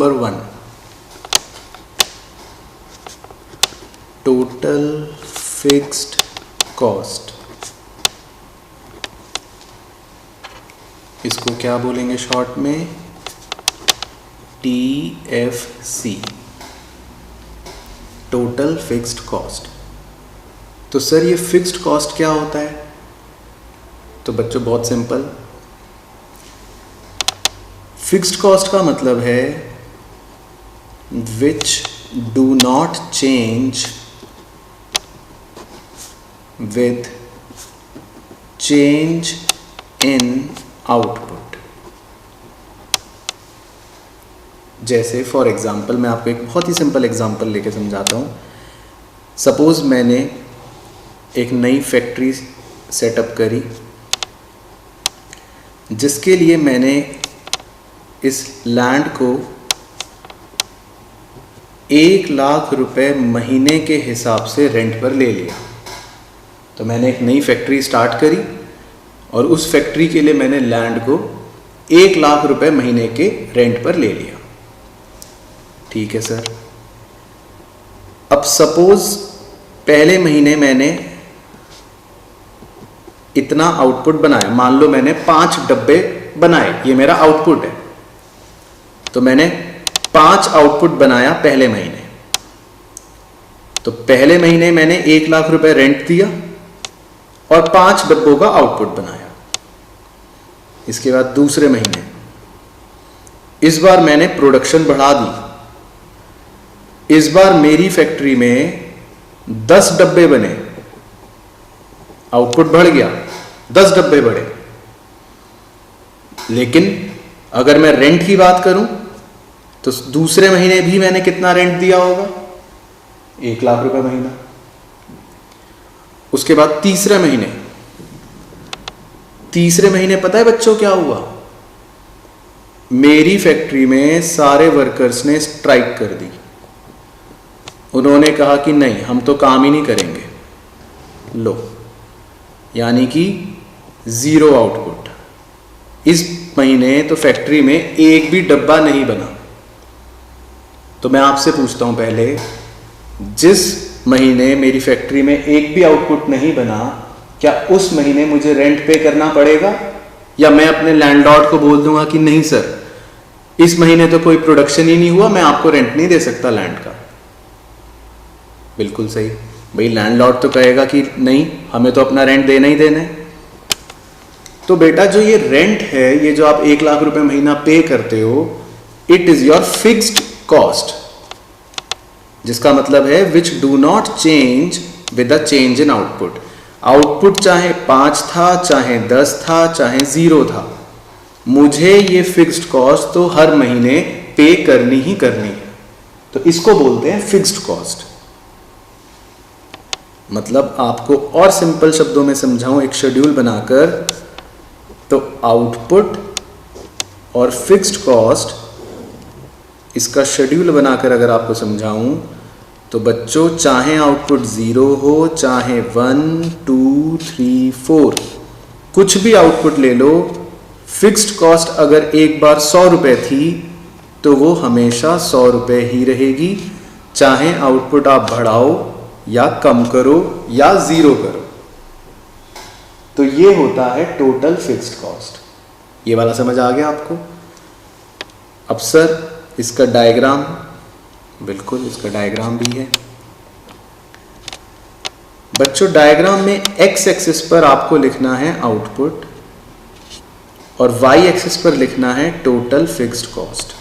Number 1, total fixed cost, इसको क्या बोलेंगे शॉर्ट में, TFC, टोटल फिक्स्ड कॉस्ट। तो सर ये फिक्स्ड कॉस्ट क्या होता है? तो बच्चों बहुत सिंपल, फिक्स्ड कॉस्ट का मतलब है which do not change with change in output. जैसे फॉर एग्जाम्पल मैं आपको एक बहुत ही सिंपल एग्जाम्पल लेके समझाता हूँ। सपोज मैंने एक नई फैक्ट्री सेटअप करी, जिसके लिए मैंने इस लैंड को 1 लाख रुपए महीने के हिसाब से रेंट पर ले लिया। तो मैंने एक नई फैक्ट्री स्टार्ट करी और उस फैक्ट्री के लिए मैंने लैंड को 1 लाख रुपए महीने के रेंट पर ले लिया। ठीक है सर। अब सपोज पहले महीने मैंने इतना आउटपुट बनाया, मान लो मैंने 5 डब्बे बनाए, ये मेरा आउटपुट है। तो मैंने 5 आउटपुट बनाया पहले महीने। तो पहले महीने मैंने 1 लाख रुपए रेंट दिया और 5 डब्बों का आउटपुट बनाया। इसके बाद दूसरे महीने, इस बार मैंने प्रोडक्शन बढ़ा दी। इस बार मेरी फैक्ट्री में 10 डब्बे बने, आउटपुट बढ़ गया, 10 डब्बे बढ़े। लेकिन अगर मैं रेंट की बात करूं तो दूसरे महीने भी मैंने कितना रेंट दिया होगा, 1 लाख रुपए महीना। उसके बाद तीसरे महीने पता है बच्चों क्या हुआ? मेरी फैक्ट्री में सारे वर्कर्स ने स्ट्राइक कर दी। उन्होंने कहा कि नहीं, हम तो काम ही नहीं करेंगे। लो, यानी कि 0 आउटपुट। इस महीने तो फैक्ट्री में एक भी डब्बा नहीं बना। तो मैं आपसे पूछता हूं, पहले जिस महीने मेरी फैक्ट्री में एक भी आउटपुट नहीं बना, क्या उस महीने मुझे रेंट पे करना पड़ेगा, या मैं अपने लैंडलॉर्ड को बोल दूंगा कि नहीं सर, इस महीने तो कोई प्रोडक्शन ही नहीं हुआ, मैं आपको रेंट नहीं दे सकता लैंड का? बिल्कुल सही भाई, लैंडलॉर्ड तो कहेगा कि नहीं, हमें तो अपना रेंट देना ही देना है। तो बेटा जो ये रेंट है, ये जो आप 1 लाख रुपए महीना पे करते हो, it is your fixed cost, जिसका मतलब है which do not change with the change in output. Output चाहे 5 था, चाहे 10 था, चाहे 0 था, मुझे ये फिक्स्ड कॉस्ट तो हर महीने पे करनी ही करनी है। तो इसको बोलते हैं फिक्स्ड कॉस्ट। मतलब आपको और सिंपल शब्दों में समझाऊं एक शेड्यूल बनाकर, तो आउटपुट और फिक्स्ड कॉस्ट, इसका शेड्यूल बनाकर अगर आपको समझाऊं तो बच्चों, चाहे आउटपुट 0 हो, चाहे 1, 2, 3, 4, कुछ भी आउटपुट ले लो, फिक्स्ड कॉस्ट अगर एक बार 100 रुपए थी तो वो हमेशा 100 रुपए ही रहेगी, चाहे आउटपुट आप बढ़ाओ या कम करो या 0 करो। तो ये होता है टोटल फिक्स्ड कॉस्ट। ये वाला समझ आ गया आपको? अब सर इसका डायग्राम, बिल्कुल इसका डायग्राम भी है बच्चों। डायग्राम में एक्स एक्सिस पर आपको लिखना है आउटपुट और वाई एक्सिस पर लिखना है टोटल फिक्स्ड कॉस्ट।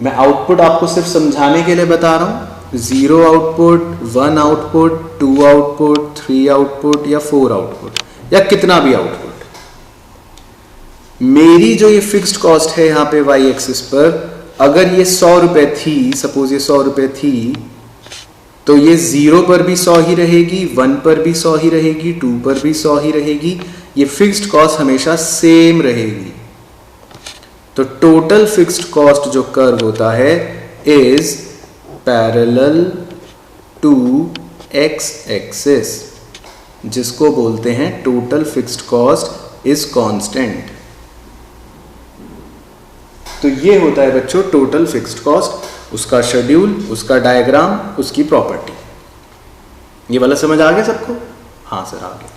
मैं आउटपुट आपको सिर्फ समझाने के लिए बता रहा हूं। 0 आउटपुट, 1 आउटपुट, 2 आउटपुट, 3 आउटपुट या 4 आउटपुट या कितना भी आउटपुट। मेरी जो ये फिक्स्ड कॉस्ट है यहां पे वाई एक्सिस पर, अगर ये 100 रुपए थी, सपोज ये 100 रुपए थी, तो ये 0 पर भी 100 ही रहेगी, 1 पर भी 100 ही रहेगी, 2 पर भी 100 ही रहेगी। ये फिक्स्ड कॉस्ट हमेशा सेम रहेगी। तो टोटल फिक्स्ड कॉस्ट जो कर्व होता है is parallel to x axis, जिसको बोलते हैं total fixed cost is constant. तो ये होता है बच्चों टोटल फिक्स्ड कॉस्ट, उसका शेड्यूल, उसका डायग्राम, उसकी प्रॉपर्टी। ये वाला समझ आ गया सबको? हाँ सर आ गया।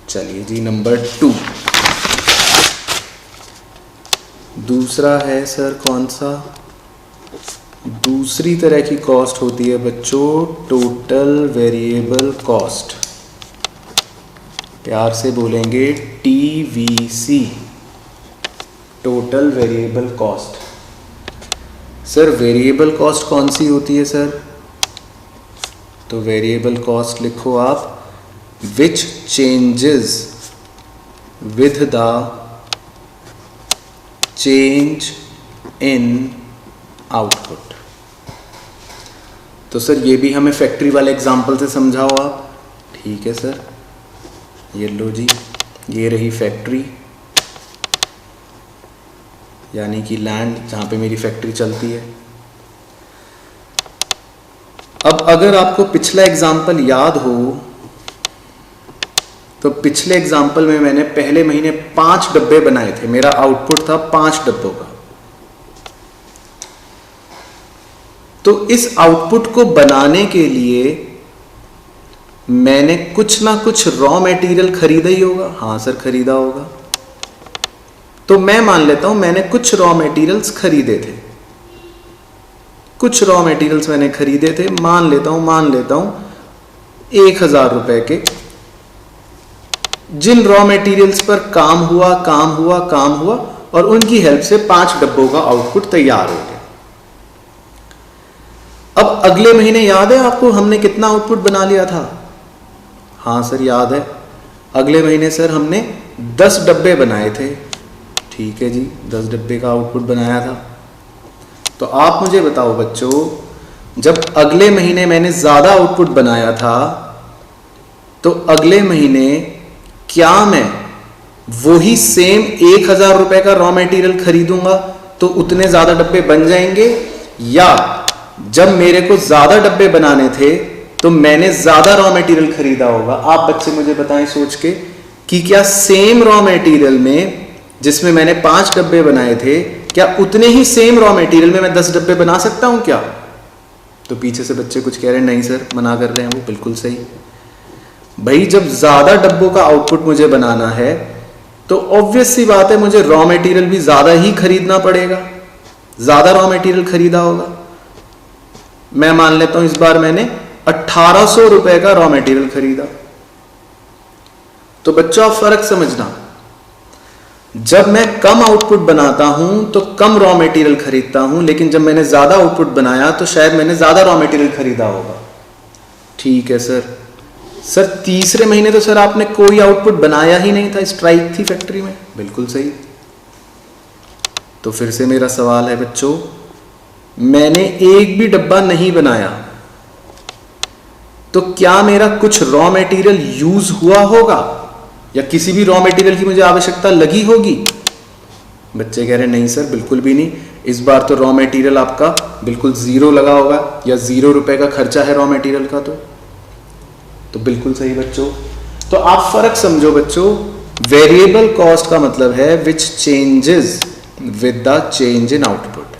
चलिए जी नंबर 2 दूसरा है सर कौन सा? दूसरी तरह की कॉस्ट होती है बच्चों टोटल वेरिएबल कॉस्ट, प्यार से बोलेंगे TVC, total variable cost. Sir variable cost कौन सी होती है सर? तो वेरिएबल कॉस्ट लिखो आप which changes with the change in output। तो सर ये भी हमें फैक्ट्री वाले एग्जांपल से समझाओ आप। ठीक है सर, ये लो जी, ये रही फैक्ट्री, यानी कि लैंड जहाँ पे मेरी फैक्ट्री चलती है। अब अगर आपको पिछला एग्जाम्पल याद हो तो पिछले एग्जाम्पल में मैंने पहले महीने 5 डब्बे बनाए थे, मेरा आउटपुट था 5 डब्बों का। तो इस आउटपुट को बनाने के लिए मैंने कुछ ना कुछ रॉ मटेरियल खरीदा ही होगा। हाँ सर खरीदा होगा। तो मैं मान लेता हूं मैंने कुछ रॉ मटेरियल्स खरीदे थे, कुछ रॉ मटेरियल्स मैंने खरीदे थे, मान लेता हूं 1000 रुपए के। जिन रॉ मटेरियल्स पर काम हुआ और उनकी हेल्प से 5 डब्बों का आउटपुट तैयार हो गया। अब अगले महीने याद है आपको हमने कितना आउटपुट बना लिया था? हाँ सर याद है। अगले महीने सर हमने 10 डब्बे बनाए थे। ठीक है जी, 10 डब्बे का आउटपुट बनाया था। तो आप मुझे बताओ बच्चों, जब अगले महीने मैंने ज्यादा आउटपुट बनाया था तो अगले महीने क्या मैं वही सेम 1000 रुपए का रॉ मटेरियल खरीदूंगा तो उतने ज्यादा डब्बे बन जाएंगे, या जब मेरे को ज्यादा डब्बे बनाने थे तो मैंने ज्यादा रॉ मटेरियल खरीदा होगा? आप बच्चे मुझे बताएं सोच के कि क्या सेम रॉ मटेरियल में जिसमें मैंने 5 डब्बे बनाए थे, क्या उतने ही सेम रॉ मटेरियल में मैं 10 डब्बे बना सकता हूं क्या? तो पीछे से बच्चे कुछ कह रहे हैं नहीं सर, मना कर रहे हैं। वो बिल्कुल सही भाई, जब ज्यादा डब्बों का आउटपुट मुझे बनाना है तो ऑब्वियस सी बात है मुझे रॉ मटेरियल भी ज्यादा ही खरीदना पड़ेगा, ज्यादा रॉ मटेरियल खरीदा होगा। मैं मान लेता हूं इस बार मैंने 1800 रुपए का रॉ मटेरियल खरीदा। तो बच्चों आप फर्क समझना, जब मैं कम आउटपुट बनाता हूं तो कम रॉ मटेरियल खरीदता हूं, लेकिन जब मैंने ज्यादा आउटपुट बनाया तो शायद मैंने ज्यादा रॉ मटेरियल खरीदा होगा। ठीक है सर। सर तीसरे महीने तो सर आपने कोई आउटपुट बनाया ही नहीं था, स्ट्राइक थी फैक्ट्री में। बिल्कुल सही। तो फिर से मेरा सवाल है बच्चों, मैंने एक भी डब्बा नहीं बनाया तो क्या मेरा कुछ रॉ मटेरियल यूज हुआ होगा या किसी भी रॉ मटेरियल की मुझे आवश्यकता लगी होगी? बच्चे कह रहे नहीं सर बिल्कुल भी नहीं, इस बार तो रॉ मटेरियल आपका बिल्कुल 0 लगा होगा या 0 रुपए का खर्चा है रॉ मटेरियल का। तो बिल्कुल सही बच्चों। तो आप फर्क समझो बच्चों, वेरिएबल कॉस्ट का मतलब है विच changes with the change in output.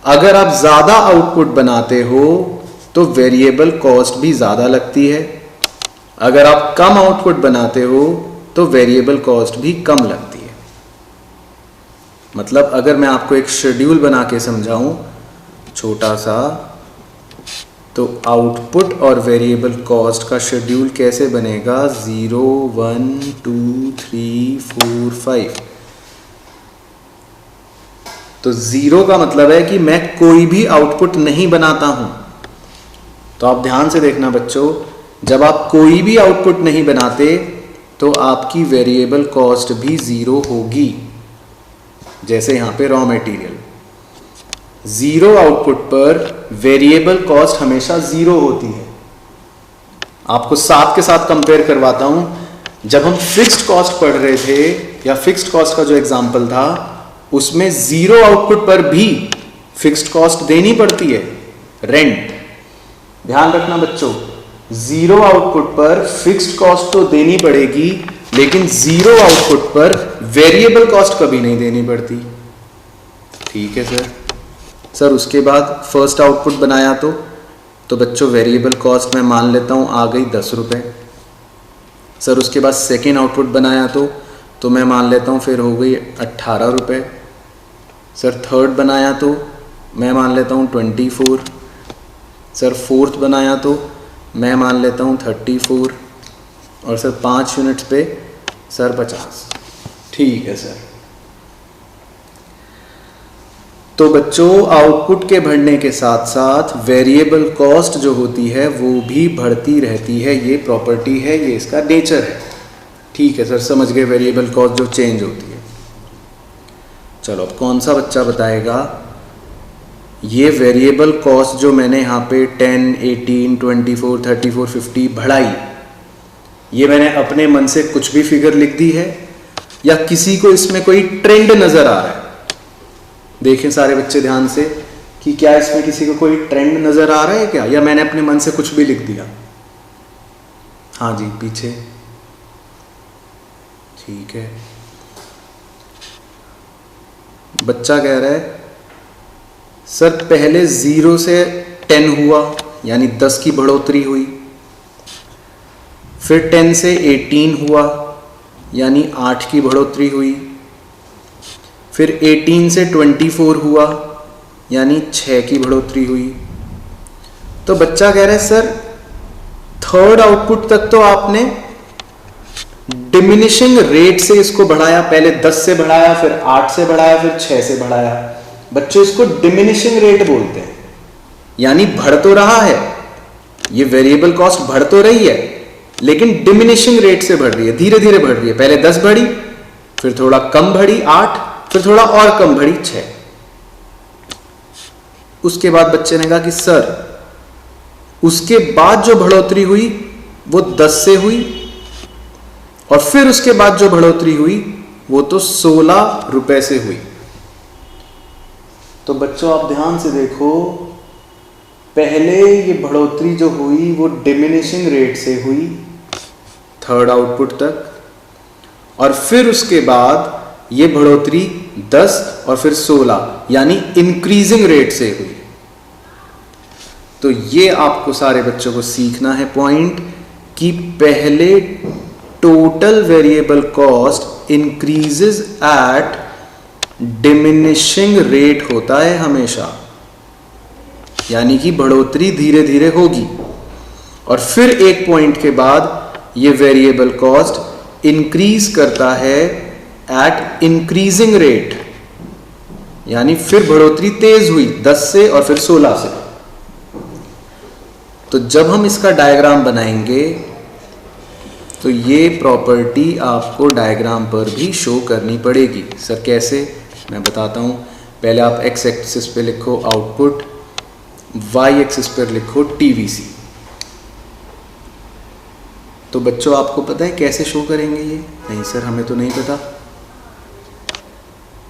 अगर आप ज्यादा आउटपुट बनाते हो तो वेरिएबल कॉस्ट भी ज्यादा लगती है, अगर आप कम आउटपुट बनाते हो तो वेरिएबल कॉस्ट भी कम लगती है। मतलब अगर मैं आपको एक शेड्यूल बना के समझाऊं छोटा सा, तो आउटपुट और वेरिएबल कॉस्ट का शेड्यूल कैसे बनेगा? 0 1 2 3 4 5। तो 0 का मतलब है कि मैं कोई भी आउटपुट नहीं बनाता हूं। तो आप ध्यान से देखना बच्चों, जब आप कोई भी आउटपुट नहीं बनाते तो आपकी वेरिएबल कॉस्ट भी 0 होगी। जैसे यहां पे रॉ मटेरियल, 0 आउटपुट पर वेरिएबल कॉस्ट हमेशा 0 होती है। आपको 7 के साथ कंपेयर करवाता हूं। जब हम फिक्स्ड कॉस्ट पढ़ रहे थे या फिक्स्ड कॉस्ट का जो एग्जांपल था उसमें 0 आउटपुट पर भी फिक्स्ड कॉस्ट देनी पड़ती है, रेंट। ध्यान रखना बच्चों, 0 आउटपुट पर फिक्स्ड कॉस्ट तो देनी पड़ेगी, लेकिन 0 आउटपुट पर वेरिएबल कॉस्ट कभी नहीं देनी पड़ती। ठीक है सर। सर उसके बाद फर्स्ट आउटपुट बनाया तो बच्चों वेरिएबल कॉस्ट मैं मान लेता हूँ आ गई 10 रुपये। सर उसके बाद सेकेंड आउटपुट बनाया तो मैं मान लेता हूँ फिर हो गई 18 रुपये। सर थर्ड बनाया तो मैं मान लेता हूँ 24। सर फोर्थ बनाया तो मैं मान लेता हूँ 34। और सर 5 यूनिट्स पे सर 50। ठीक है सर। तो बच्चों आउटपुट के बढ़ने के साथ साथ वेरिएबल कॉस्ट जो होती है वो भी बढ़ती रहती है। ये प्रॉपर्टी है, ये इसका नेचर है। ठीक है सर, समझ गए वेरिएबल कॉस्ट जो चेंज होती है। चलो अब कौन सा बच्चा बताएगा ये वेरिएबल कॉस्ट जो मैंने यहाँ पे 10, 18, 24, 34, 50 बढ़ाई, ये मैंने अपने मन से कुछ भी फिगर लिख दी है या किसी को इसमें कोई ट्रेंड नजर आ रहा है? देखें सारे बच्चे ध्यान से कि क्या इसमें किसी को कोई ट्रेंड नजर आ रहा है क्या, या मैंने अपने मन से कुछ भी लिख दिया? हाँ जी पीछे। ठीक है, बच्चा कह रहा है सर पहले 0 से 10 हुआ यानी 10 की बढ़ोतरी हुई, फिर 10 से 18 हुआ यानी 8 की बढ़ोतरी हुई, फिर 18 से 24 हुआ यानी 6 की बढ़ोतरी हुई। तो बच्चा कह रहा है सर थर्ड आउटपुट तक तो आपने डिमिनिशिंग रेट से इसको बढ़ाया, पहले 10 से बढ़ाया, फिर 8 से बढ़ाया, फिर 6 से बढ़ाया। बच्चों इसको डिमिनिशिंग रेट बोलते हैं, यानी बढ़ तो रहा है, ये वेरिएबल कॉस्ट बढ़ तो रही है लेकिन डिमिनिशिंग रेट से बढ़ रही है, धीरे धीरे बढ़ रही है। पहले 10 बढ़ी, फिर थोड़ा कम बढ़ी 8, फिर थोड़ा और कम बढ़ी 6। उसके बाद बच्चे ने कहा कि सर उसके बाद जो बढ़ोतरी हुई वो 10 से हुई और फिर उसके बाद जो बढ़ोतरी हुई वो तो 16 रुपए से हुई। तो बच्चों आप ध्यान से देखो, पहले ये बढ़ोतरी जो हुई वो डिमिनिशिंग रेट से हुई थर्ड आउटपुट तक, और फिर उसके बाद ये बढ़ोतरी 10 और फिर 16 यानी इंक्रीजिंग रेट से हुई। तो ये आपको सारे बच्चों को सीखना है पॉइंट कि पहले total variable cost increases eight diminishing rate होता है हमेशा, यानी कि बढ़ोतरी धीरे धीरे होगी और फिर एक पॉइंट के बाद ये वेरिएबल कॉस्ट इंक्रीज करता है एट इंक्रीजिंग रेट, यानी फिर बढ़ोतरी तेज हुई 10 से और फिर 16 से। तो जब हम इसका डायग्राम बनाएंगे तो ये प्रॉपर्टी आपको डायग्राम पर भी शो करनी पड़ेगी। सर कैसे, मैं बताता हूं। पहले आप एक्स एक्सिस पे लिखो आउटपुट, वाई एक्सिस पर लिखो टीवीसी। तो बच्चों आपको पता है कैसे शो करेंगे ये? नहीं सर हमें तो नहीं पता।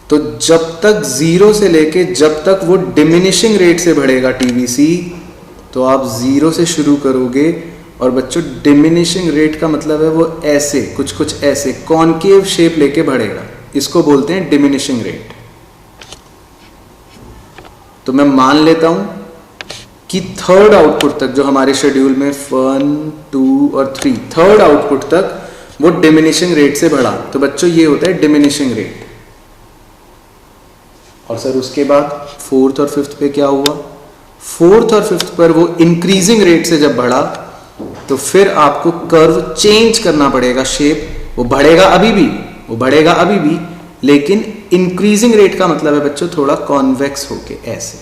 तो जब तक 0 से लेके जब तक वो डिमिनिशिंग रेट से बढ़ेगा टीवीसी, तो आप 0 से शुरू करोगे और बच्चों डिमिनिशिंग रेट का मतलब है वो ऐसे कुछ ऐसे कॉनकेव शेप लेके बढ़ेगा, इसको बोलते हैं डिमिनिशिंग रेट। तो मैं मान लेता हूं कि थर्ड आउटपुट तक जो हमारे शेड्यूल में 1, 2 और 3 थर्ड आउटपुट तक वो डिमिनिशिंग रेट से बढ़ा, तो बच्चों ये होता है डिमिनिशिंग रेट। और सर उसके बाद फोर्थ और फिफ्थ पे क्या हुआ? फोर्थ और फिफ्थ पर वो इंक्रीजिंग रेट से जब बढ़ा तो फिर आपको कर्व चेंज करना पड़ेगा, शेप वो बढ़ेगा अभी भी, लेकिन इंक्रीजिंग रेट का मतलब है बच्चों थोड़ा कॉन्वेक्स होके ऐसे।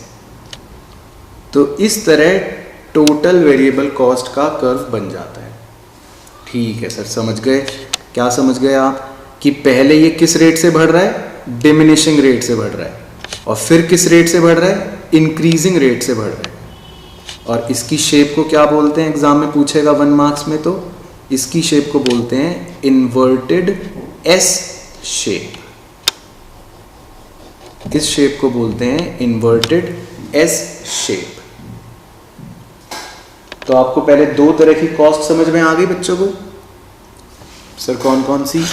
तो इस तरह टोटल वेरिएबल कॉस्ट का कर्व बन जाता है। ठीक है सर, समझ गए? क्या समझ गए आप कि पहले ये किस रेट से बढ़ रहा है? डिमिनिशिंग रेट से बढ़ रहा है, और फिर किस रेट से बढ़ रहा है? इंक्रीजिंग रेट से बढ़ रहा है। और इसकी शेप को क्या बोलते हैं? एग्जाम में पूछेगा 1 मार्क्स में, तो इसकी शेप को बोलते हैं इन्वर्टेड एस शेप। इस शेप को बोलते हैं इन्वर्टेड एस शेप। तो आपको पहले 2 तरह की कॉस्ट समझ में आ गई बच्चों को? सर कौन कौन सी?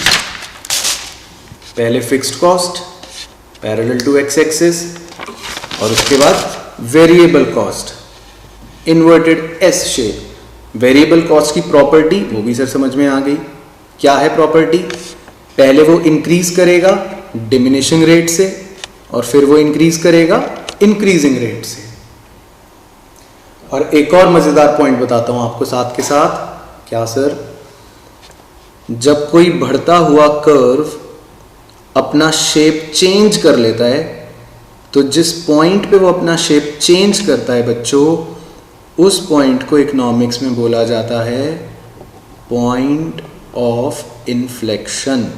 पहले fixed cost parallel to x axis, और उसके बाद variable cost, inverted S shape. Variable cost की प्रॉपर्टी वो भी सर समझ में आ गई। क्या है प्रॉपर्टी? पहले वो इंक्रीज करेगा डिमिनिशिंग रेट से और फिर वो इंक्रीज करेगा इंक्रीजिंग रेट से। और एक और मजेदार पॉइंट बताता हूं आपको साथ के साथ। क्या सर? जब कोई बढ़ता हुआ कर्व अपना शेप चेंज कर लेता है, तो जिस पॉइंट पे वो अपना शेप चेंज करता है बच्चों, उस पॉइंट को इकोनॉमिक्स में बोला जाता है पॉइंट ऑफ इन्फ्लेक्शन।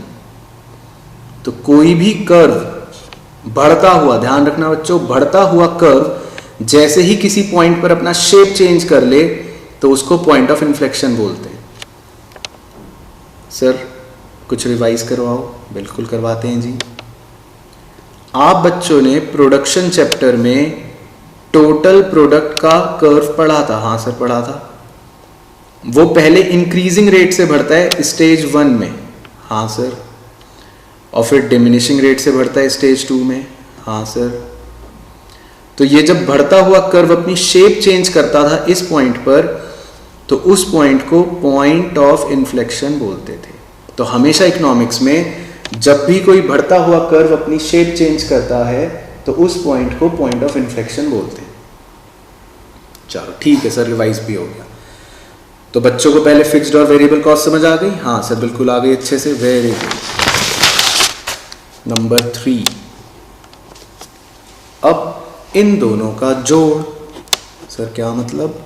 तो कोई भी कर्व बढ़ता हुआ, ध्यान रखना बच्चों, बढ़ता हुआ कर्व जैसे ही किसी पॉइंट पर अपना शेप चेंज कर ले तो उसको पॉइंट ऑफ इन्फ्लेक्शन बोलते हैं। सर कुछ रिवाइज करवाओ। बिल्कुल करवाते हैं जी। आप बच्चों ने प्रोडक्शन चैप्टर में टोटल प्रोडक्ट का कर्व पढ़ा था। हाँ सर पढ़ा था। वो पहले इंक्रीजिंग रेट से बढ़ता है स्टेज 1 में। हाँ सर। और फिर डिमिनिशिंग रेट से बढ़ता है स्टेज 2 में। हाँ सर। तो ये जब बढ़ता हुआ कर्व अपनी शेप चेंज करता था इस पॉइंट पर, तो उस पॉइंट को पॉइंट ऑफ इन्फ्लेक्शन बोलते थे। तो हमेशा इकोनॉमिक्स में जब भी कोई बढ़ता हुआ कर्व अपनी शेप चेंज करता है तो उस पॉइंट को पॉइंट ऑफ इन्फ्लेक्शन बोलते हैं। चलो ठीक है सर, रिवाइज भी हो गया। तो बच्चों को पहले फिक्स्ड और वेरिएबल कॉस्ट समझ आ गई? हाँ सर बिल्कुल आ गई अच्छे से। Very good. नंबर 3, अब इन दोनों का जोड़। सर क्या मतलब?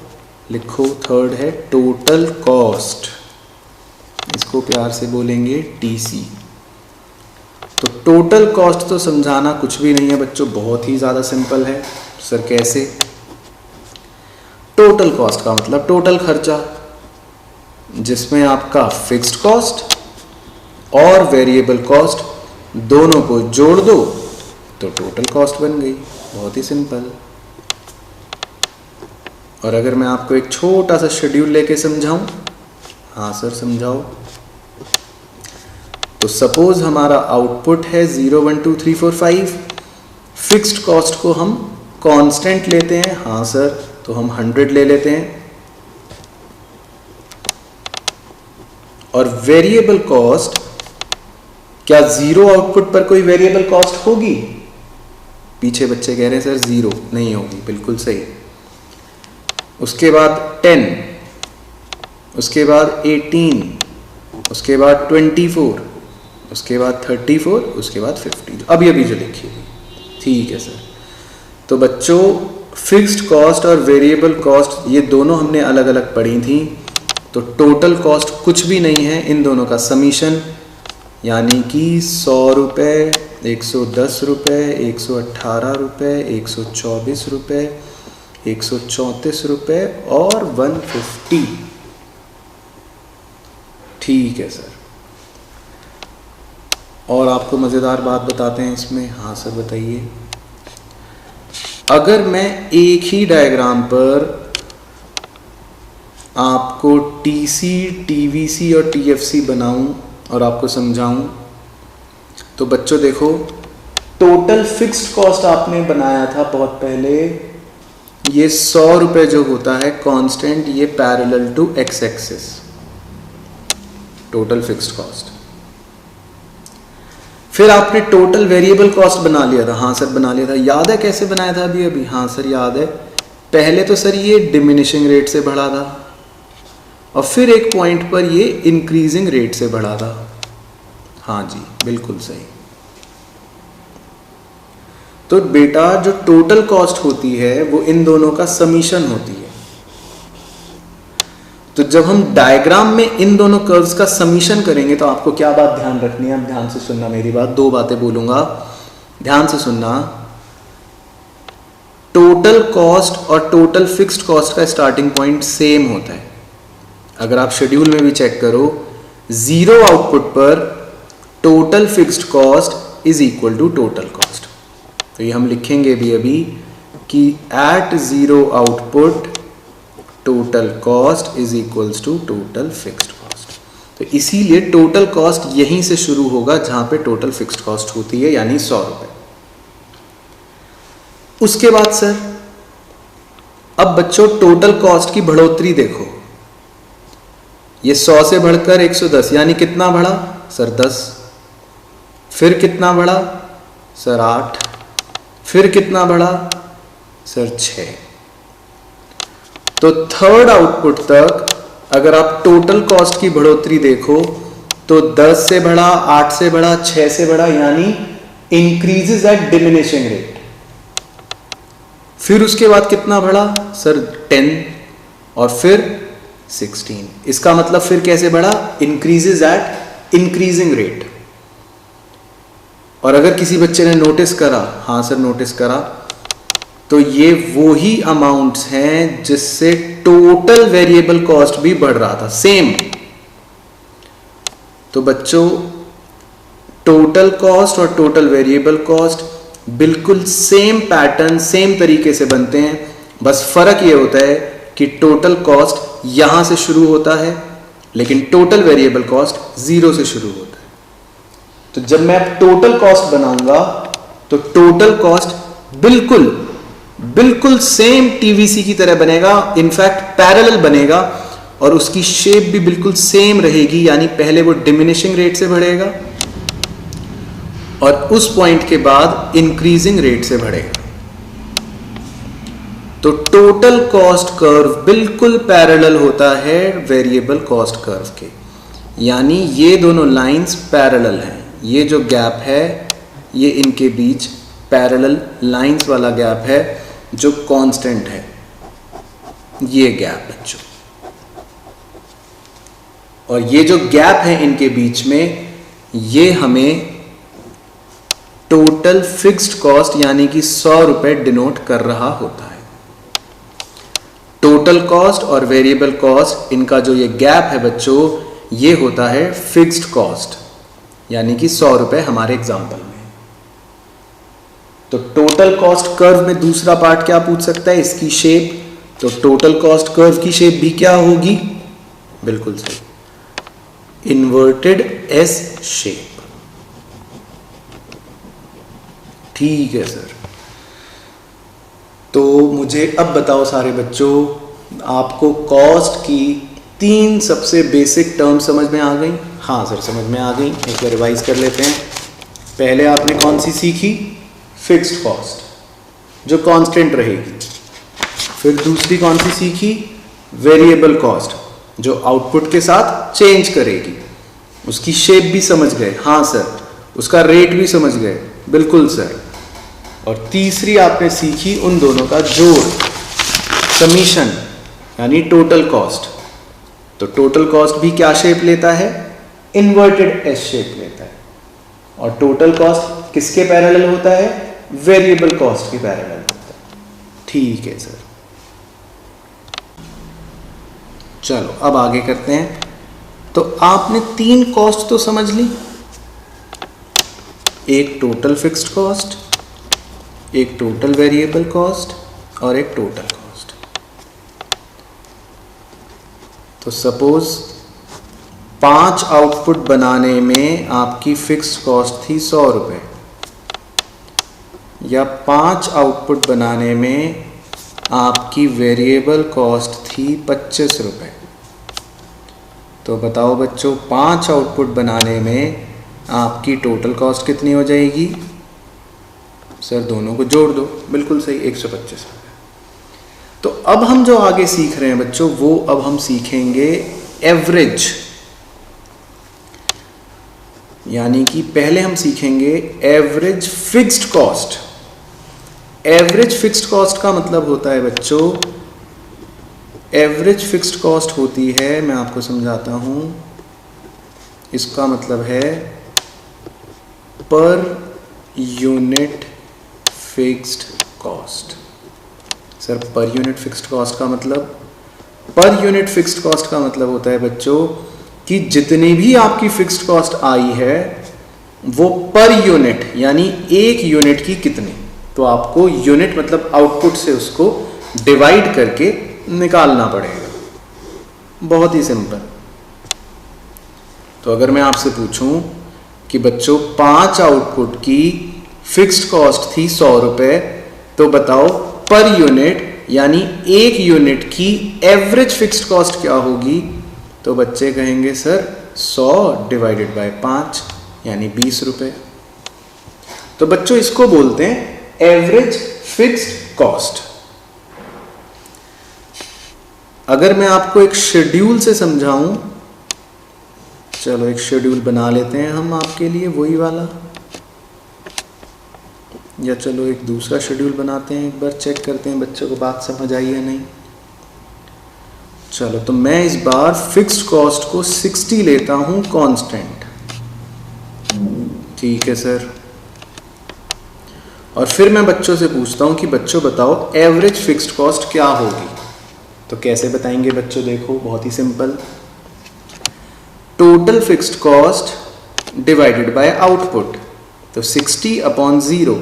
लिखो, थर्ड है टोटल कॉस्ट, इसको प्यार से बोलेंगे टीसी। तो टोटल कॉस्ट तो समझाना कुछ भी नहीं है बच्चों, बहुत ही ज़्यादा सिंपल है। सर कैसे? टोटल कॉस्ट का मतलब टोटल खर्चा, जिसमें आपका फिक्स्ड कॉस्ट और वेरिएबल कॉस्ट दोनों को जोड़ दो तो टोटल कॉस्ट बन गई। बहुत ही सिंपल। और अगर मैं आपको एक छोटा सा शेड्यूल लेके समझाऊं। हाँ सर समझाओ। तो सपोज हमारा आउटपुट है 0 1 2 3 4 5। फिक्स्ड कॉस्ट को हम कांस्टेंट लेते हैं। हाँ सर, तो हम 100 ले लेते हैं। और वेरिएबल कॉस्ट, क्या जीरो आउटपुट पर कोई वेरिएबल कॉस्ट होगी? पीछे बच्चे कह रहे हैं सर जीरो नहीं होगी। बिल्कुल सही। उसके बाद 10, उसके बाद 18, उसके बाद 24, उसके बाद 34, उसके बाद 50। अभी अभी जो लिखी हुई। ठीक है सर। तो बच्चों फिक्स्ड कॉस्ट और वेरिएबल कॉस्ट ये दोनों हमने अलग अलग पढ़ी थी। तो टोटल कॉस्ट कुछ भी नहीं है इन दोनों का समीशन, यानी कि 100 रुपये, 110 रुपये, 118 रुपये, 124 रुपये, 134 रुपये और 150। ठीक है सर। और आपको मज़ेदार बात बताते हैं इसमें। हाँ सर बताइए। अगर मैं एक ही डायग्राम पर आपको टीसी, टीवीसी और टीएफसी बनाऊं और आपको समझाऊं, तो बच्चों देखो, टोटल फिक्स्ड कॉस्ट आपने बनाया था बहुत पहले। ये 100 रुपये जो होता है कांस्टेंट, ये parallel to x axis, total fixed cost. फिर आपने टोटल वेरिएबल कॉस्ट बना लिया था। हाँ सर बना लिया था। याद है कैसे बनाया था अभी अभी? हाँ सर याद है। पहले तो सर ये डिमिनिशिंग रेट से बढ़ा था और फिर एक पॉइंट पर ये इंक्रीजिंग रेट से बढ़ा था। हाँ जी बिल्कुल सही। तो बेटा जो टोटल कॉस्ट होती है वो इन दोनों का समीशन होती है। तो जब हम डायग्राम में इन दोनों कर्व्स का समीशन करेंगे तो आपको क्या बात ध्यान रखनी है? अब ध्यान से सुनना मेरी बात। दो बातें बोलूंगा, ध्यान से सुनना। टोटल कॉस्ट और टोटल फिक्स्ड कॉस्ट का स्टार्टिंग पॉइंट सेम होता है। अगर आप शेड्यूल में भी चेक करो, जीरो आउटपुट पर total fixed cost is equal to total cost. तो ये हम लिखेंगे भी अभी कि at zero output total cost is equals to total fixed cost. तो इसीलिए टोटल कॉस्ट यहीं से शुरू होगा जहां पे टोटल फिक्स्ड कॉस्ट होती है, यानी 100 रुपए। उसके बाद सर अब बच्चों टोटल कॉस्ट की बढ़ोतरी देखो, ये 100 से बढ़कर 110 यानी कितना बढ़ा सर 10, फिर कितना बढ़ा सर 8, फिर कितना बढ़ा सर 6। तो थर्ड आउटपुट तक अगर आप टोटल कॉस्ट की बढ़ोतरी देखो तो 10 से बढ़ा, 8 से बढ़ा, 6 से बढ़ा, यानी इंक्रीजेस एट डिमिनिशिंग रेट। फिर उसके बाद कितना बढ़ा सर 10 और फिर 16। इसका मतलब फिर कैसे बढ़ा, इंक्रीजेस एट इंक्रीजिंग रेट। और अगर किसी बच्चे ने नोटिस करा, हाँ सर नोटिस करा, तो ये वो ही अमाउंट्स हैं जिससे टोटल वेरिएबल कॉस्ट भी बढ़ रहा था सेम। तो बच्चों टोटल कॉस्ट और टोटल वेरिएबल कॉस्ट बिल्कुल सेम पैटर्न, सेम तरीके से बनते हैं, बस फर्क ये होता है कि टोटल कॉस्ट यहां से शुरू होता है लेकिन टोटल वेरिएबल कॉस्ट 0 से शुरू होता है। तो जब मैं अब टोटल कॉस्ट बनाऊंगा तो टोटल कॉस्ट बिल्कुल सेम टीवीसी की तरह बनेगा, इनफैक्ट पैरेलल बनेगा, और उसकी शेप भी बिल्कुल सेम रहेगी, यानी पहले वो डिमिनिशिंग रेट से बढ़ेगा और उस पॉइंट के बाद इंक्रीजिंग रेट से बढ़ेगा। तो टोटल कॉस्ट कर्व बिल्कुल पैरेलल होता है वेरिएबल कॉस्ट कर्व के, यानी ये दोनों लाइंस पैरेलल हैं। ये जो गैप है ये इनके बीच पैरेलल लाइंस वाला गैप है जो कांस्टेंट है, ये गैप बच्चों। और ये जो गैप है इनके बीच में, ये हमें टोटल फिक्स्ड कॉस्ट यानी कि 100 रुपए डिनोट कर रहा होता है। टोटल कॉस्ट और वेरिएबल कॉस्ट, इनका जो ये गैप है बच्चों, ये होता है फिक्स्ड कॉस्ट, यानी कि 100 रुपए हमारे एग्जाम्पल में। तो टोटल कॉस्ट कर्व में दूसरा पार्ट क्या पूछ सकता है, इसकी शेप। तो टोटल कॉस्ट कर्व की शेप भी क्या होगी, बिल्कुल सही, इन्वर्टेड एस शेप। ठीक है सर। तो मुझे अब बताओ सारे बच्चों, आपको कॉस्ट की 3 सबसे बेसिक टर्म समझ में आ गई? हाँ सर समझ में आ गई। एक बार रिवाइज कर लेते हैं। पहले आपने कौन सी सीखी, फिक्स्ड कॉस्ट जो कांस्टेंट रहेगी। फिर दूसरी कौन सी सीखी, वेरिएबल कॉस्ट जो आउटपुट के साथ चेंज करेगी। उसकी शेप भी समझ गए, हाँ सर। उसका रेट भी समझ गए, बिल्कुल सर। और तीसरी आपने सीखी उन दोनों का जोड़, समीशन, यानी टोटल कॉस्ट। तो टोटल कॉस्ट भी क्या शेप लेता है, इन्वर्टेड एस शेप लेता है। और टोटल कॉस्ट किसके पैरेलल होता है, वेरिएबल कॉस्ट के पैरेलल होता है। ठीक है सर। चलो अब आगे करते हैं। तो आपने 3 कॉस्ट तो समझ ली, एक टोटल फिक्स्ड कॉस्ट, एक टोटल वेरिएबल कॉस्ट और एक टोटल कॉस्ट। तो सपोज 5 आउटपुट बनाने में आपकी फिक्स्ड कॉस्ट थी 100 रुपए, या 5 आउटपुट बनाने में आपकी वेरिएबल कॉस्ट थी 25 रुपए। तो बताओ बच्चों, 5 आउटपुट बनाने में आपकी टोटल कॉस्ट कितनी हो जाएगी? सर दोनों को जोड़ दो, बिल्कुल सही, 125 रुपये। तो अब हम जो आगे सीख रहे हैं बच्चों, वो अब हम सीखेंगे एवरेज, यानी कि पहले हम सीखेंगे average fixed cost. Average fixed cost का मतलब होता है बच्चों, एवरेज फिक्स्ड कॉस्ट होती है, मैं आपको समझाता हूं, इसका मतलब है per unit fixed cost. Sir per unit fixed cost का मतलब, पर यूनिट फिक्स्ड कॉस्ट का मतलब होता है बच्चों कि जितनी भी आपकी फिक्स्ड कॉस्ट आई है वो पर यूनिट, यानी एक यूनिट की कितनी। तो आपको यूनिट मतलब आउटपुट से उसको डिवाइड करके निकालना पड़ेगा, बहुत ही सिंपल। तो अगर मैं आपसे पूछूं कि बच्चों 5 आउटपुट की फिक्स्ड कॉस्ट थी 100 रुपए, तो बताओ पर यूनिट यानी एक यूनिट की एवरेज फिक्स्ड कॉस्ट क्या होगी? तो बच्चे कहेंगे सर 100 डिवाइडेड बाय 5 यानी 20 रुपए। तो बच्चों इसको बोलते हैं एवरेज फिक्स्ड कॉस्ट। अगर मैं आपको एक शेड्यूल से समझाऊं, चलो एक शेड्यूल बना लेते हैं हम आपके लिए वही वाला, या चलो एक दूसरा शेड्यूल बनाते हैं, एक बार चेक करते हैं बच्चों को बात समझ आई है नहीं। चलो तो मैं इस बार फिक्स्ड कॉस्ट को 60 लेता हूं कांस्टेंट। ठीक है सर। और फिर मैं बच्चों से पूछता हूं कि बच्चों बताओ एवरेज फिक्स्ड कॉस्ट क्या होगी? तो कैसे बताएंगे बच्चों? देखो बहुत ही simple, total fixed cost divided by output. तो 60 अपॉन 0,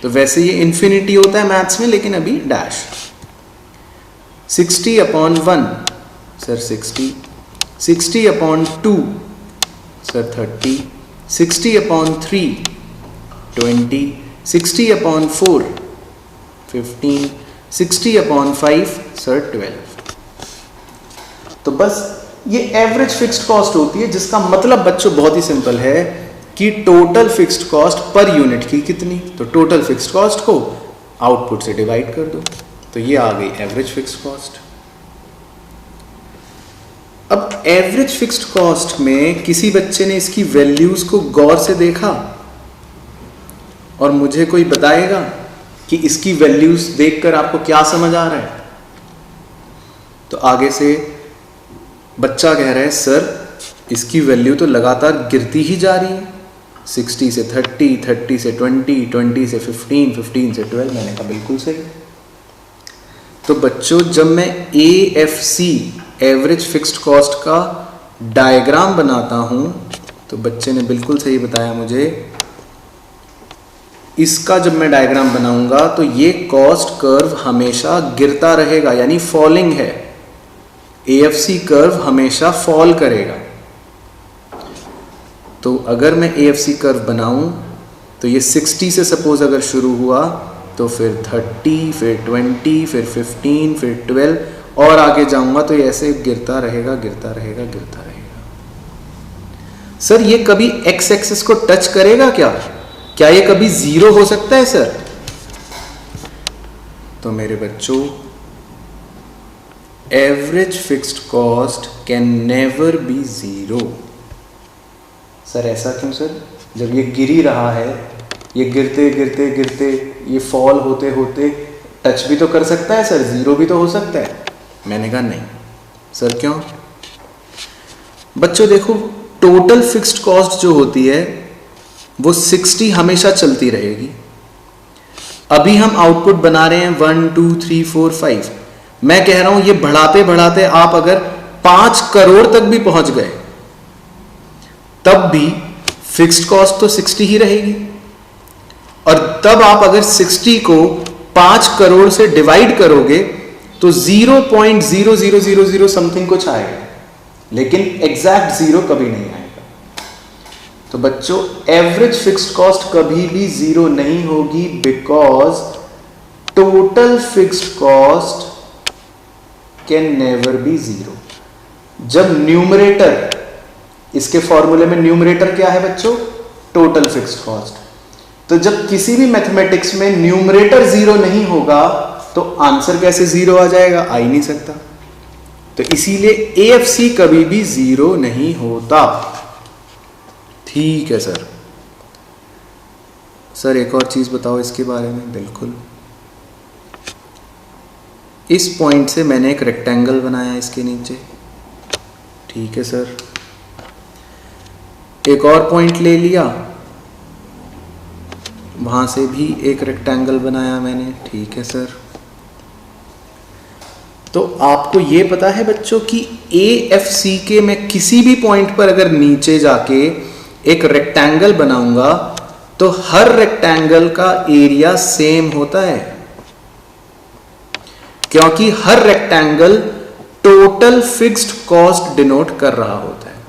तो वैसे ये इन्फिनिटी होता है मैथ्स में, लेकिन अभी dash. 60 upon 1 sir 60, 60 upon 2 sir 30, 60 upon 3 20, 60 upon 4 15, 60 upon 5 sir 12। तो बस ये एवरेज फिक्स्ड कॉस्ट होती है, जिसका मतलब बच्चों बहुत ही सिंपल है कि total fixed cost per unit की कितनी, तो टोटल फिक्स्ड कॉस्ट को आउटपुट से डिवाइड कर दो, तो ये आ गई एवरेज फिक्स्ड कॉस्ट। अब एवरेज फिक्स्ड कॉस्ट में किसी बच्चे ने इसकी वैल्यूज को गौर से देखा और मुझे कोई बताएगा कि इसकी वैल्यूज देखकर आपको क्या समझ आ रहा है? तो आगे से बच्चा कह रहा है सर इसकी वैल्यू तो लगातार गिरती ही जा रही है, 60 से 30, 30 से 20, 20 से 15, 15 से 12। मैंने कहा बिल्कुल सही। तो बच्चों जब मैं AFC एवरेज फिक्स्ड कॉस्ट का डायग्राम बनाता हूं, तो बच्चे ने बिल्कुल सही बताया मुझे, इसका जब मैं डायग्राम बनाऊंगा तो ये कॉस्ट कर्व हमेशा गिरता रहेगा, यानी फॉलिंग है। AFC कर्व हमेशा फॉल करेगा। तो अगर मैं AFC कर्व बनाऊं तो ये 60 से सपोज अगर शुरू हुआ तो फिर 30, फिर 20, फिर 15, फिर 12 और आगे जाऊंगा तो ये ऐसे गिरता रहेगा, गिरता रहेगा, गिरता रहेगा। सर ये कभी एक्स एक्सिस को टच करेगा क्या? क्या ये कभी जीरो हो सकता है सर? तो मेरे बच्चों average fixed cost can never be zero. Sir ऐसा क्यों सर? जब ये गिर ही रहा है, ये गिरते गिरते गिरते ये फॉल होते होते टच भी तो कर सकता है सर, जीरो भी तो हो सकता है। मैंने कहा नहीं सर। क्यों? बच्चों देखो टोटल फिक्स्ड कॉस्ट जो होती है वो 60 हमेशा चलती रहेगी। अभी हम आउटपुट बना रहे हैं 1 2 3 4 5। मैं कह रहा हूं ये बढ़ाते बढ़ाते आप अगर 5 करोड़ तक भी पहुंच गए तब भी फिक्स्ड कॉस्ट तो 60 ही रहेगी। और तब आप अगर 60 को 5 करोड़ से डिवाइड करोगे तो 0.0000 समथिंग कुछ आएगा, लेकिन एग्जैक्ट जीरो कभी नहीं आएगा। तो बच्चों एवरेज फिक्स्ड कॉस्ट कभी भी जीरो नहीं होगी, because total fixed cost can never be zero. जब न्यूमरेटर, इसके फॉर्मूले में न्यूमरेटर क्या है बच्चों? Total fixed cost. तो जब किसी भी मैथमेटिक्स में न्यूमरेटर जीरो नहीं होगा तो आंसर कैसे जीरो आ जाएगा? आ ही नहीं सकता। तो इसीलिए AFC कभी भी जीरो नहीं होता। ठीक है सर। सर एक और चीज बताओ इसके बारे में। बिल्कुल, इस पॉइंट से मैंने एक रेक्टेंगल बनाया इसके नीचे। ठीक है सर। एक और पॉइंट ले लिया, वहां से भी एक रेक्टेंगल बनाया मैंने। ठीक है सर। तो आपको ये पता है बच्चों कि AFC के मैं किसी भी पॉइंट पर अगर नीचे जाके एक रेक्टेंगल बनाऊंगा तो हर रेक्टेंगल का एरिया सेम होता है, क्योंकि हर rectangle total fixed cost denote कर रहा होता है।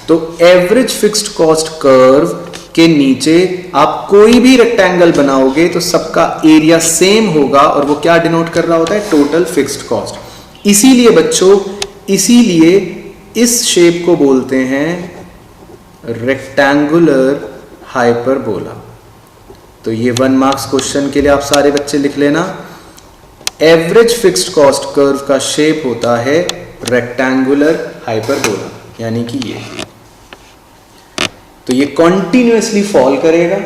तो एवरेज फिक्स्ड कॉस्ट कर्व के नीचे आप कोई भी रेक्टेंगल बनाओगे तो सबका एरिया सेम होगा और वो क्या डिनोट कर रहा होता है, टोटल फिक्स्ड कॉस्ट। इसीलिए बच्चों, इसीलिए इस शेप को बोलते हैं रेक्टेंगुलर हाइपरबोला। तो ये 1 मार्क्स क्वेश्चन के लिए आप सारे बच्चे लिख लेना, एवरेज फिक्स्ड कॉस्ट कर्व का शेप होता है रेक्टेंगुलर हाइपरबोला, यानी कि ये। तो ये कॉन्टिन्यूअसली फॉल करेगा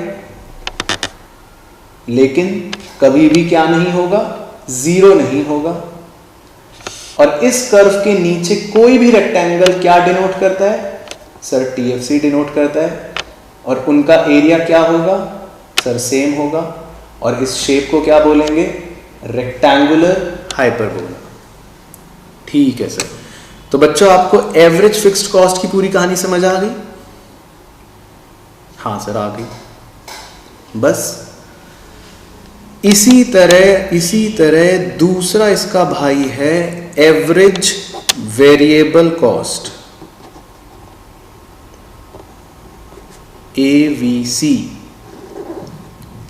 लेकिन कभी भी क्या नहीं होगा, जीरो नहीं होगा। और इस कर्व के नीचे कोई भी रेक्टेंगल क्या डिनोट करता है सर, टीएफसी डिनोट करता है। और उनका एरिया क्या होगा सर, सेम होगा। और इस शेप को क्या बोलेंगे, रेक्टेंगुलर हाइपरबोला। ठीक है सर। तो बच्चों आपको एवरेज फिक्स्ड कॉस्ट की पूरी कहानी समझ आ गई? हाँ सर आ गई। बस इसी तरह दूसरा इसका भाई है average variable cost, AVC.